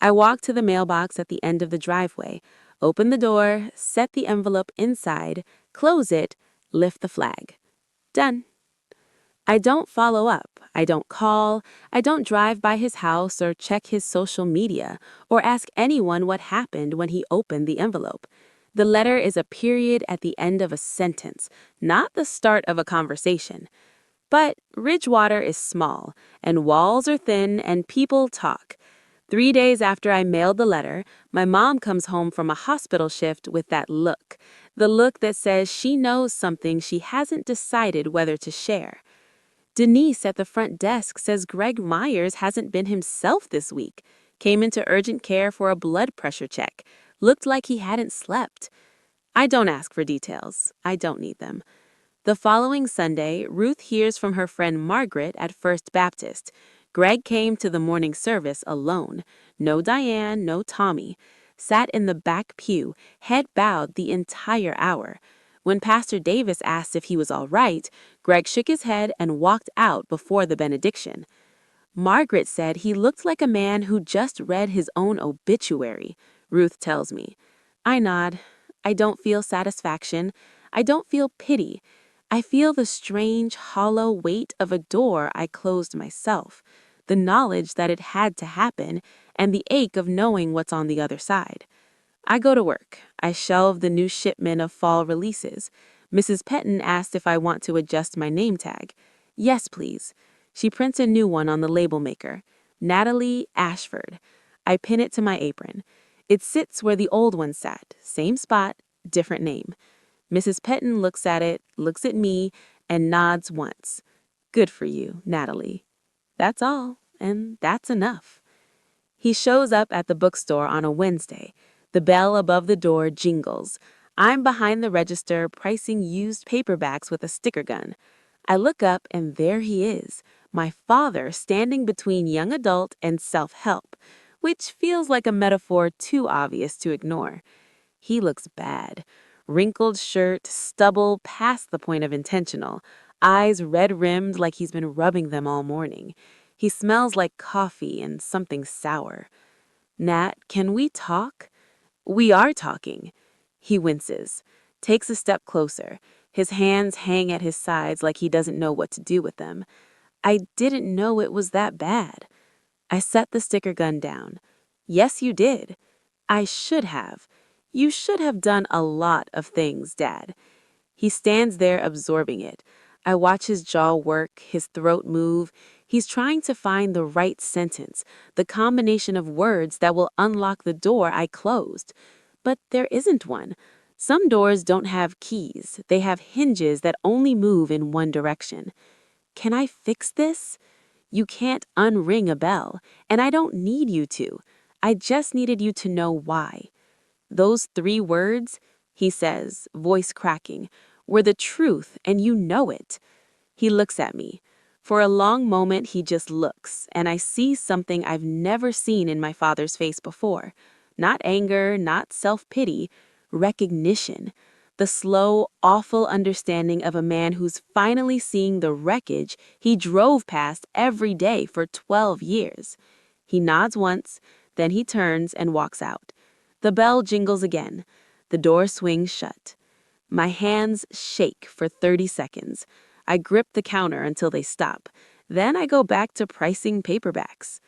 I walk to the mailbox at the end of the driveway, open the door, set the envelope inside, close it, lift the flag. Done. I don't follow up. I don't call. I don't drive by his house or check his social media or ask anyone what happened when he opened the envelope. The letter is a period at the end of a sentence, not the start of a conversation. But Ridgewater is small, and walls are thin, and people talk. 3 days after I mailed the letter, my mom comes home from a hospital shift with that look, the look that says she knows something she hasn't decided whether to share. Denise at the front desk says Greg Myers hasn't been himself this week. Came into urgent care for a blood pressure check. Looked like he hadn't slept. I don't ask for details. I don't need them. The following Sunday, Ruth hears from her friend Margaret at First Baptist. Greg came to the morning service alone. No Diane, no Tommy. Sat in the back pew, head bowed the entire hour. When Pastor Davis asked if he was all right, Greg shook his head and walked out before the benediction. Margaret said he looked like a man who just read his own obituary, Ruth tells me. I nod. I don't feel satisfaction. I don't feel pity. I feel the strange, hollow weight of a door I closed myself, the knowledge that it had to happen, and the ache of knowing what's on the other side. I go to work. I shelve the new shipment of fall releases. Mrs. Petton asked if I want to adjust my name tag. Yes, please. She prints a new one on the label maker. Natalie Ashford. I pin it to my apron. It sits where the old one sat. Same spot, different name. Mrs. Petton looks at it, looks at me, and nods once. Good for you, Natalie. That's all, and that's enough. He shows up at the bookstore on a Wednesday. The bell above the door jingles. I'm behind the register pricing used paperbacks with a sticker gun. I look up and there he is, my father standing between young adult and self-help, which feels like a metaphor too obvious to ignore. He looks bad. Wrinkled shirt, stubble past the point of intentional, eyes red-rimmed like he's been rubbing them all morning. He smells like coffee and something sour. Nat, can we talk? We are talking. He winces, takes a step closer. His hands hang at his sides like he doesn't know what to do with them. I didn't know it was that bad. I set the sticker gun down. Yes, you did. I should have. You should have done a lot of things, Dad. He stands there absorbing it. I watch his jaw work, his throat move. He's trying to find the right sentence, the combination of words that will unlock the door I closed. But there isn't one. Some doors don't have keys, they have hinges that only move in one direction. Can I fix this? You can't unring a bell, and I don't need you to. I just needed you to know why. Those 3 words, he says, voice cracking, were the truth, and you know it. He looks at me. For a long moment, he just looks, and I see something I've never seen in my father's face before. Not anger, not self-pity, recognition. The slow, awful understanding of a man who's finally seeing the wreckage he drove past every day for 12 years. He nods once, then he turns and walks out. The bell jingles again. The door swings shut. My hands shake for 30 seconds. I grip the counter until they stop. Then I go back to pricing paperbacks.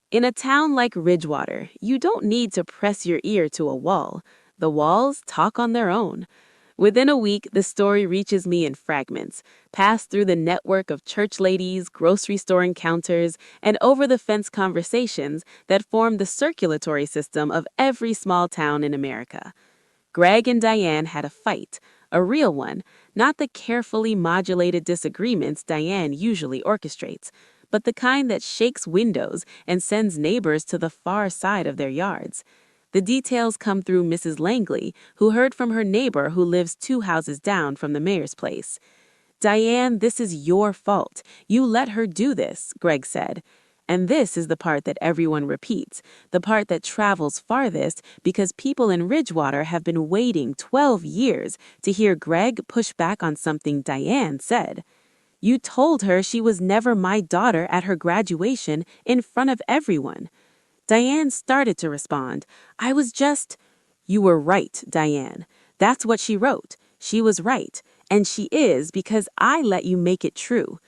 In a town like Ridgewater, you don't need to press your ear to a wall. The walls talk on their own. Within a week, the story reaches me in fragments, passed through the network of church ladies, grocery store encounters, and over-the-fence conversations that form the circulatory system of every small town in America. Greg and Diane had a fight, a real one, not the carefully modulated disagreements Diane usually orchestrates, but the kind that shakes windows and sends neighbors to the far side of their yards. The details come through Mrs. Langley, who heard from her neighbor who lives 2 houses down from the mayor's place. "Diane, this is your fault. You let her do this," Greg said. And this is the part that everyone repeats, the part that travels farthest because people in Ridgewater have been waiting 12 years to hear Greg push back on something Diane said. "You told her she was never my daughter at her graduation in front of everyone." Diane started to respond. "I was just—" "You were right, Diane. That's what she wrote. She was right. And she is because I let you make it true."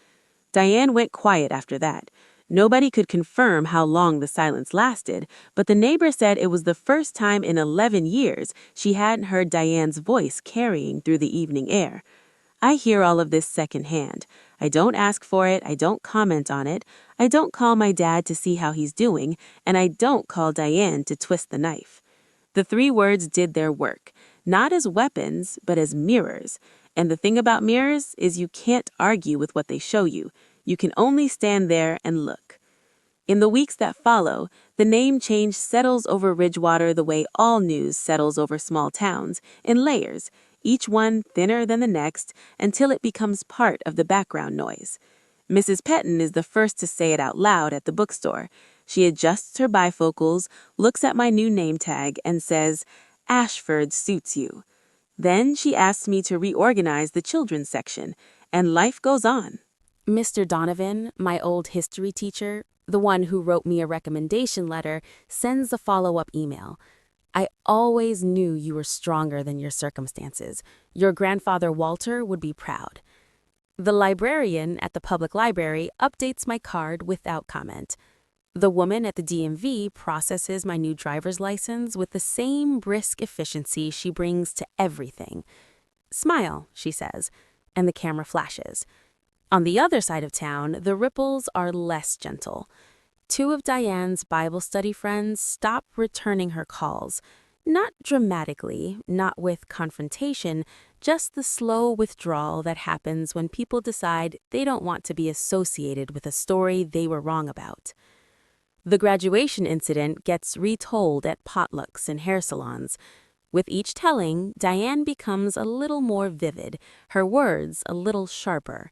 Diane went quiet after that. Nobody could confirm how long the silence lasted, but the neighbor said it was the first time in 11 years she hadn't heard Diane's voice carrying through the evening air. I hear all of this secondhand. I don't ask for it, I don't comment on it, I don't call my dad to see how he's doing, and I don't call Diane to twist the knife. The 3 words did their work, not as weapons, but as mirrors. And the thing about mirrors is you can't argue with what they show you. You can only stand there and look. In the weeks that follow, the name change settles over Ridgewater the way all news settles over small towns, in layers, each one thinner than the next, until it becomes part of the background noise. Mrs. Pettin is the first to say it out loud at the bookstore. She adjusts her bifocals, looks at my new name tag, and says, "Ashford suits you." Then she asks me to reorganize the children's section, and life goes on. Mr. Donovan, my old history teacher, the one who wrote me a recommendation letter, sends a follow-up email. "I always knew you were stronger than your circumstances. Your grandfather Walter would be proud." The librarian at the public library updates my card without comment. The woman at the DMV processes my new driver's license with the same brisk efficiency she brings to everything. "Smile," she says, and the camera flashes. On the other side of town, the ripples are less gentle. 2 of Diane's Bible study friends stop returning her calls. Not dramatically, not with confrontation, just the slow withdrawal that happens when people decide they don't want to be associated with a story they were wrong about. The graduation incident gets retold at potlucks and hair salons. With each telling, Diane becomes a little more vivid, her words a little sharper.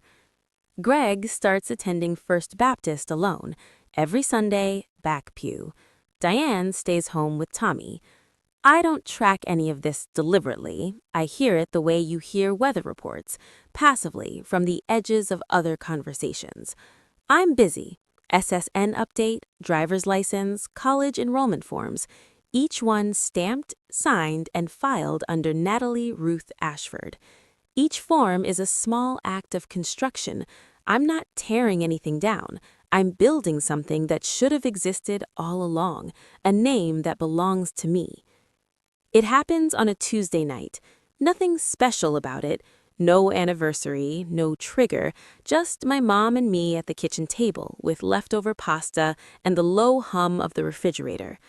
Greg starts attending First Baptist alone. Every Sunday, back pew. Diane stays home with Tommy. I don't track any of this deliberately. I hear it the way you hear weather reports, passively from the edges of other conversations. I'm busy. SSN update, driver's license, college enrollment forms. Each one stamped, signed, and filed under Natalie Ruth Ashford. Each form is a small act of construction. I'm not tearing anything down. I'm building something that should have existed all along, a name that belongs to me. It happens on a Tuesday night. Nothing special about it. No anniversary, no trigger, just my mom and me at the kitchen table with leftover pasta and the low hum of the refrigerator.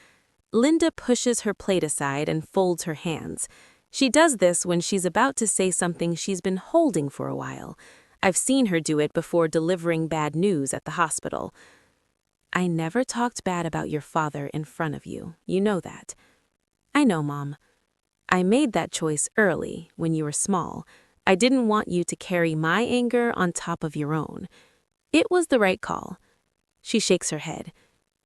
Linda pushes her plate aside and folds her hands. She does this when she's about to say something she's been holding for a while. I've seen her do it before delivering bad news at the hospital. I never talked bad about your father in front of you. You know that. I know, Mom. I made that choice early, when you were small. I didn't want you to carry my anger on top of your own. It was the right call. She shakes her head.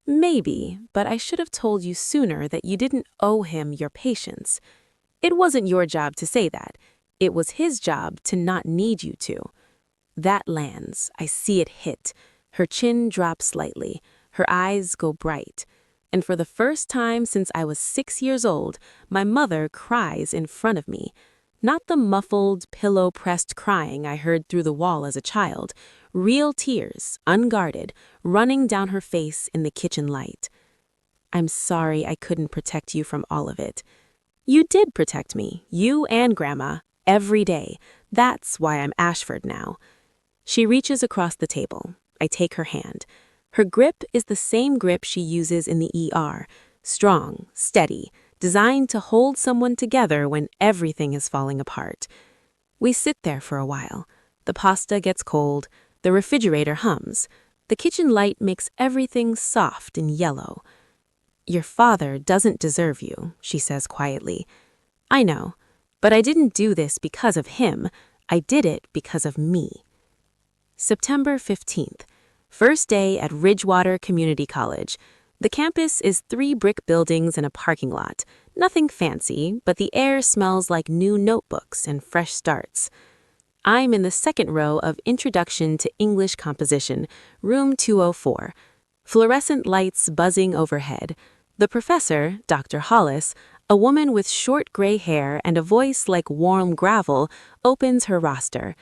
Maybe, but I should have told you sooner that you didn't owe him your patience. It wasn't your job to say that. It was his job to not need you to. That lands. I see it hit. Her chin drops slightly. Her eyes go bright. And for the first time since I was 6 years old, my mother cries in front of me. Not the muffled, pillow-pressed crying I heard through the wall as a child. Real tears, unguarded, running down her face in the kitchen light. I'm sorry I couldn't protect you from all of it. You did protect me, you and Grandma, every day. That's why I'm Ashford now. She reaches across the table. I take her hand. Her grip is the same grip she uses in the ER. Strong, steady, designed to hold someone together when everything is falling apart. We sit there for a while. The pasta gets cold. The refrigerator hums. The kitchen light makes everything soft and yellow. Your father doesn't deserve you, she says quietly. I know, but I didn't do this because of him. I did it because of me. September 15th. First day at Ridgewater Community College. The campus is 3 brick buildings and a parking lot. Nothing fancy, but the air smells like new notebooks and fresh starts. I'm in the second row of Introduction to English Composition, room 204. Fluorescent lights buzzing overhead. The professor, Dr. Hollis, a woman with short gray hair and a voice like warm gravel, opens her roster.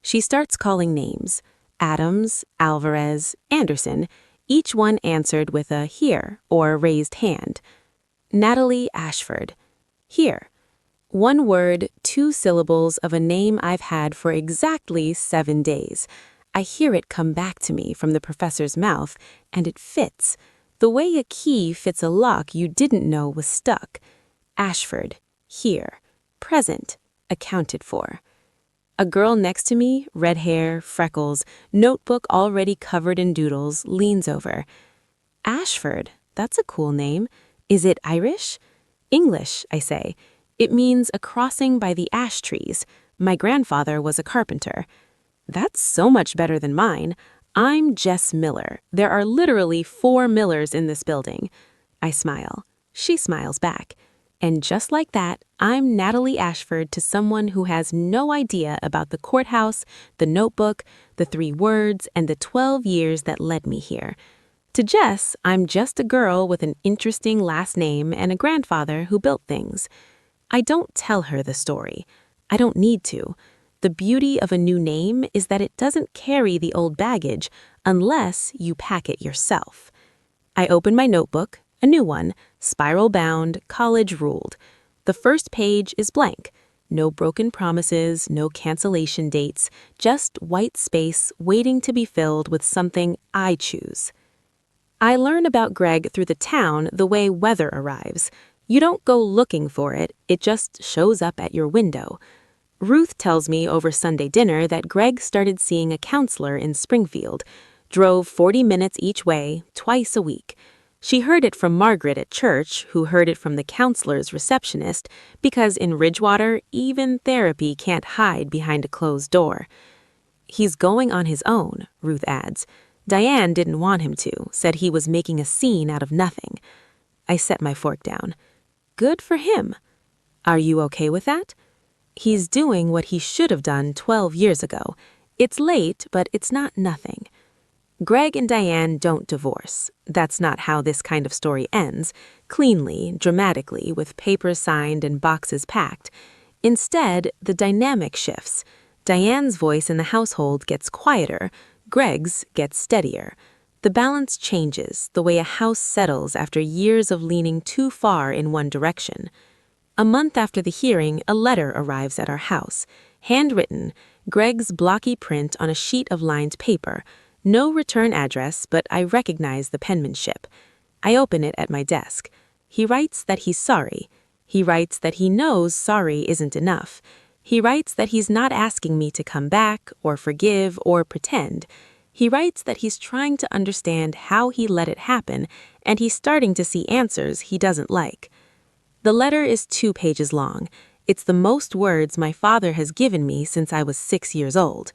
She starts calling names. Adams, Alvarez, Anderson, each one answered with a here or raised hand. Natalie Ashford. Here. 1 word, 2 syllables of a name I've had for exactly 7 days. I hear it come back to me from the professor's mouth, and it fits. The way a key fits a lock you didn't know was stuck. Ashford. Here. Present. Accounted for. A girl next to me, red hair, freckles, notebook already covered in doodles, leans over. Ashford, that's a cool name. Is it Irish? English, I say. It means a crossing by the ash trees. My grandfather was a carpenter. That's so much better than mine. I'm Jess Miller. There are literally 4 Millers in this building. I smile. She smiles back. And just like that, I'm Natalie Ashford to someone who has no idea about the courthouse, the notebook, the 3 words, and the 12 years that led me here. To Jess, I'm just a girl with an interesting last name and a grandfather who built things. I don't tell her the story. I don't need to. The beauty of a new name is that it doesn't carry the old baggage unless you pack it yourself. I open my notebook, a new one, spiral-bound, college-ruled. The first page is blank. No broken promises, no cancellation dates, just white space waiting to be filled with something I choose. I learn about Greg through the town the way weather arrives. You don't go looking for it, it just shows up at your window. Ruth tells me over Sunday dinner that Greg started seeing a counselor in Springfield, drove 40 minutes each way, twice a week. She heard it from Margaret at church, who heard it from the counselor's receptionist, because in Ridgewater, even therapy can't hide behind a closed door. He's going on his own, Ruth adds. Diane didn't want him to, said he was making a scene out of nothing. I set my fork down. Good for him. Are you okay with that? He's doing what he should have done 12 years ago. It's late, but it's not nothing. Greg and Diane don't divorce. That's not how this kind of story ends, cleanly, dramatically, with papers signed and boxes packed. Instead, the dynamic shifts. Diane's voice in the household gets quieter, Greg's gets steadier. The balance changes, the way a house settles after years of leaning too far in one direction. A month after the hearing, a letter arrives at our house. Handwritten, Greg's blocky print on a sheet of lined paper. No return address, but I recognize the penmanship. I open it at my desk. He writes that he's sorry. He writes that he knows sorry isn't enough. He writes that he's not asking me to come back, or forgive, or pretend. He writes that he's trying to understand how he let it happen, and he's starting to see answers he doesn't like. The letter is 2 pages long. It's the most words my father has given me since I was 6 years old.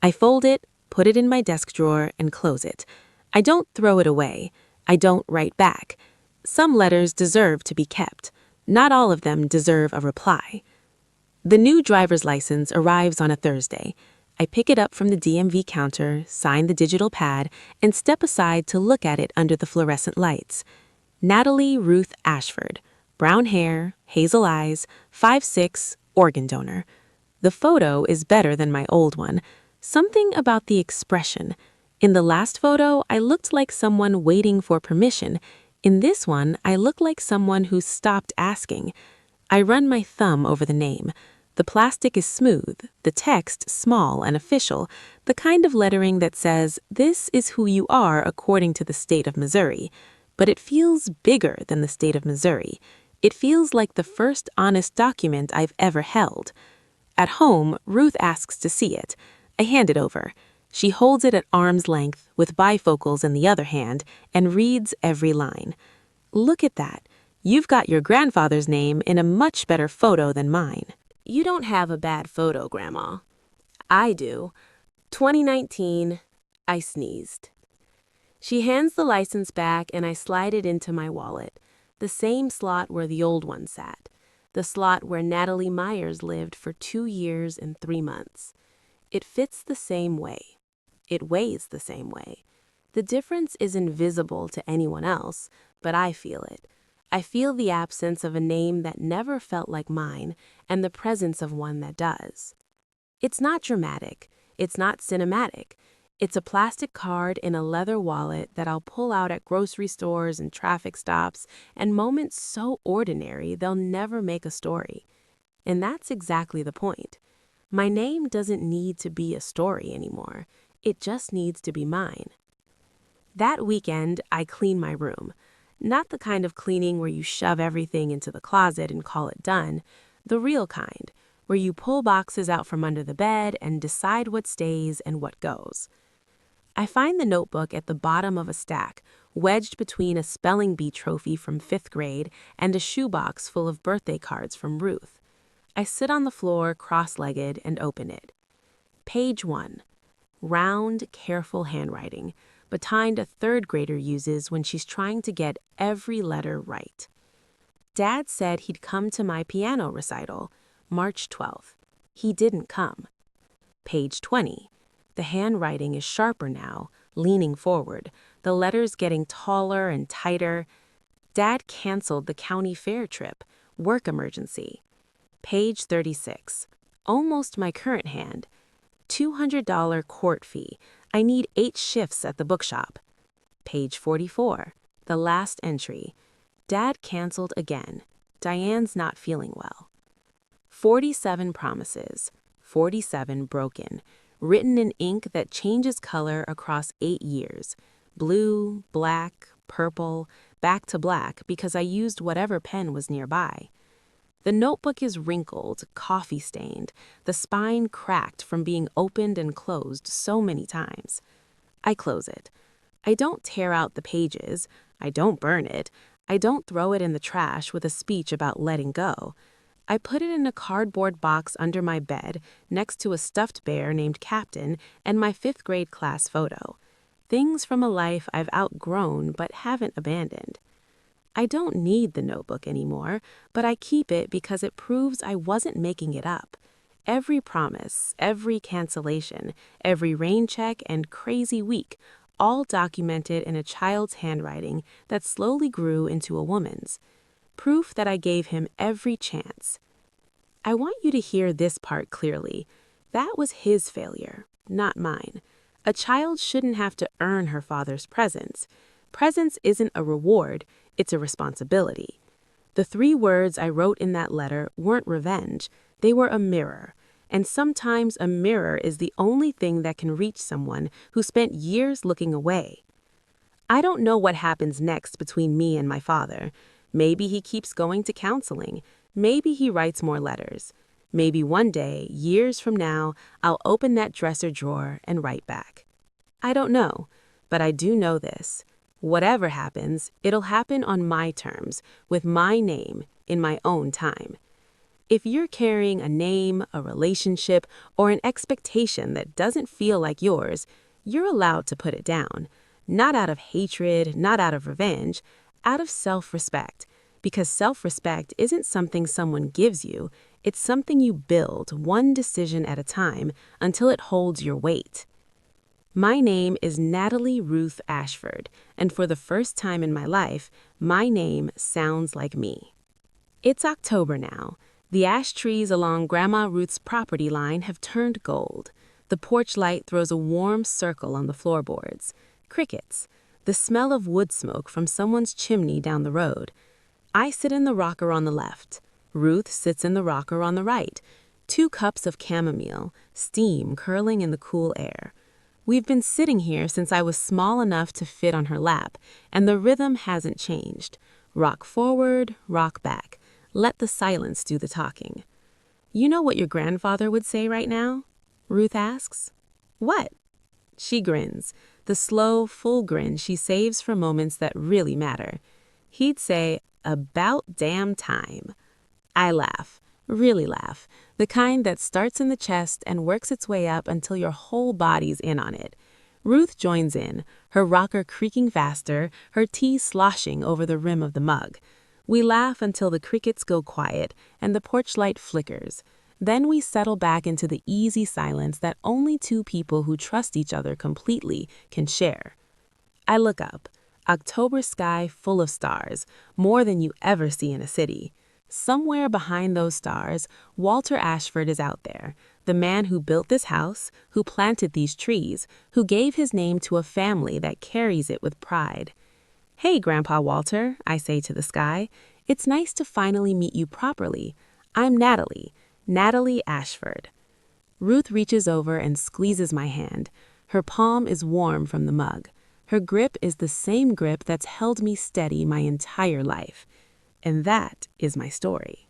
I fold it, put it in my desk drawer, and close it. I don't throw it away. I don't write back. Some letters deserve to be kept. Not all of them deserve a reply. The new driver's license arrives on a Thursday. I pick it up from the DMV counter, sign the digital pad, and step aside to look at it under the fluorescent lights. Natalie Ruth Ashford. Brown hair, hazel eyes, 5'6", organ donor. The photo is better than my old one. Something about the expression. In the last photo, I looked like someone waiting for permission. In this one, I look like someone who stopped asking. I run my thumb over the name. The plastic is smooth, the text small and official, the kind of lettering that says, "This is who you are according to the state of Missouri." But it feels bigger than the state of Missouri. It feels like the first honest document I've ever held. At home, Ruth asks to see it. I hand it over. She holds it at arm's length, with bifocals in the other hand, and reads every line. "Look at that. You've got your grandfather's name in a much better photo than mine." "You don't have a bad photo, Grandma." "I do. 2019, I sneezed." She hands the license back and I slide it into my wallet. The same slot where the old one sat. The slot where Natalie Myers lived for 2 years and 3 months. It fits the same way. It weighs the same way. The difference is invisible to anyone else, but I feel it. I feel the absence of a name that never felt like mine and the presence of one that does. It's not dramatic. It's not cinematic. It's a plastic card in a leather wallet that I'll pull out at grocery stores and traffic stops and moments so ordinary they'll never make a story. And that's exactly the point. My name doesn't need to be a story anymore. It just needs to be mine. That weekend, I clean my room. Not the kind of cleaning where you shove everything into the closet and call it done. The real kind, where you pull boxes out from under the bed and decide what stays and what goes. I find the notebook at the bottom of a stack, wedged between a spelling bee trophy from 5th grade and a shoebox full of birthday cards from Ruth. I sit on the floor, cross-legged, and open it. Page 1. Round, careful handwriting, baton a 3rd grader uses when she's trying to get every letter right. Dad said he'd come to my piano recital, March 12th. He didn't come. Page 20. The handwriting is sharper now, leaning forward, the letters getting taller and tighter. Dad canceled the county fair trip, work emergency. Page 36. Almost my current hand. $200 court fee. I need 8 shifts at the bookshop. Page 44. The last entry. Dad canceled again. Diane's not feeling well. 47 promises. 47 broken. Written in ink that changes color across 8 years. Blue, black, purple, back to black because I used whatever pen was nearby. The notebook is wrinkled, coffee-stained, the spine cracked from being opened and closed so many times. I close it. I don't tear out the pages. I don't burn it. I don't throw it in the trash with a speech about letting go. I put it in a cardboard box under my bed next to a stuffed bear named Captain and my 5th grade class photo. Things from a life I've outgrown but haven't abandoned. I don't need the notebook anymore, but I keep it because it proves I wasn't making it up. Every promise, every cancellation, every rain check, and crazy week, all documented in a child's handwriting that slowly grew into a woman's. Proof that I gave him every chance. I want you to hear this part clearly. That was his failure, not mine. A child shouldn't have to earn her father's presence. Presence isn't a reward, it's a responsibility. The 3 words I wrote in that letter weren't revenge, they were a mirror. And sometimes a mirror is the only thing that can reach someone who spent years looking away. I don't know what happens next between me and my father. Maybe he keeps going to counseling. Maybe he writes more letters. Maybe one day, years from now, I'll open that dresser drawer and write back. I don't know, but I do know this. Whatever happens, it'll happen on my terms, with my name, in my own time. If you're carrying a name, a relationship, or an expectation that doesn't feel like yours, you're allowed to put it down. Not out of hatred, not out of revenge, out of self-respect. Because self-respect isn't something someone gives you, it's something you build one decision at a time until it holds your weight. My name is Natalie Ruth Ashford, and for the first time in my life, my name sounds like me. It's October now. The ash trees along Grandma Ruth's property line have turned gold. The porch light throws a warm circle on the floorboards. Crickets. The smell of wood smoke from someone's chimney down the road. I sit in the rocker on the left. Ruth sits in the rocker on the right. 2 cups of chamomile, steam curling in the cool air. We've been sitting here since I was small enough to fit on her lap, and the rhythm hasn't changed. Rock forward, rock back. Let the silence do the talking. You know what your grandfather would say right now? Ruth asks. What? She grins, the slow, full grin she saves for moments that really matter. He'd say, "About damn time." I laugh, really laugh, the kind that starts in the chest and works its way up until your whole body's in on it. Ruth joins in, her rocker creaking faster, her tea sloshing over the rim of the mug. We laugh until the crickets go quiet and the porch light flickers. Then we settle back into the easy silence that only 2 people who trust each other completely can share. I look up. October sky full of stars, more than you ever see in a city. Somewhere behind those stars, Walter Ashford is out there, the man who built this house, who planted these trees, who gave his name to a family that carries it with pride. Hey, Grandpa Walter, I say to the sky, it's nice to finally meet you properly. I'm Natalie Ashford. Ruth reaches over and squeezes my hand. Her palm is warm from the mug. Her grip is the same grip that's held me steady my entire life. And that is my story.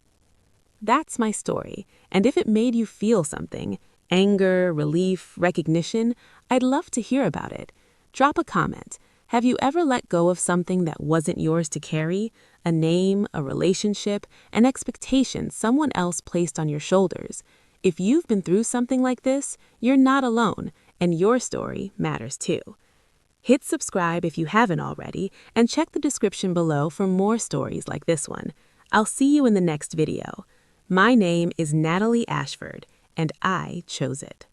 That's my story, and if it made you feel something, anger, relief, recognition, I'd love to hear about it. Drop a comment. Have you ever let go of something that wasn't yours to carry? A name, a relationship, an expectation someone else placed on your shoulders? If you've been through something like this, you're not alone, and your story matters too. Hit subscribe if you haven't already, and check the description below for more stories like this one. I'll see you in the next video. My name is Natalie Ashford, and I chose it.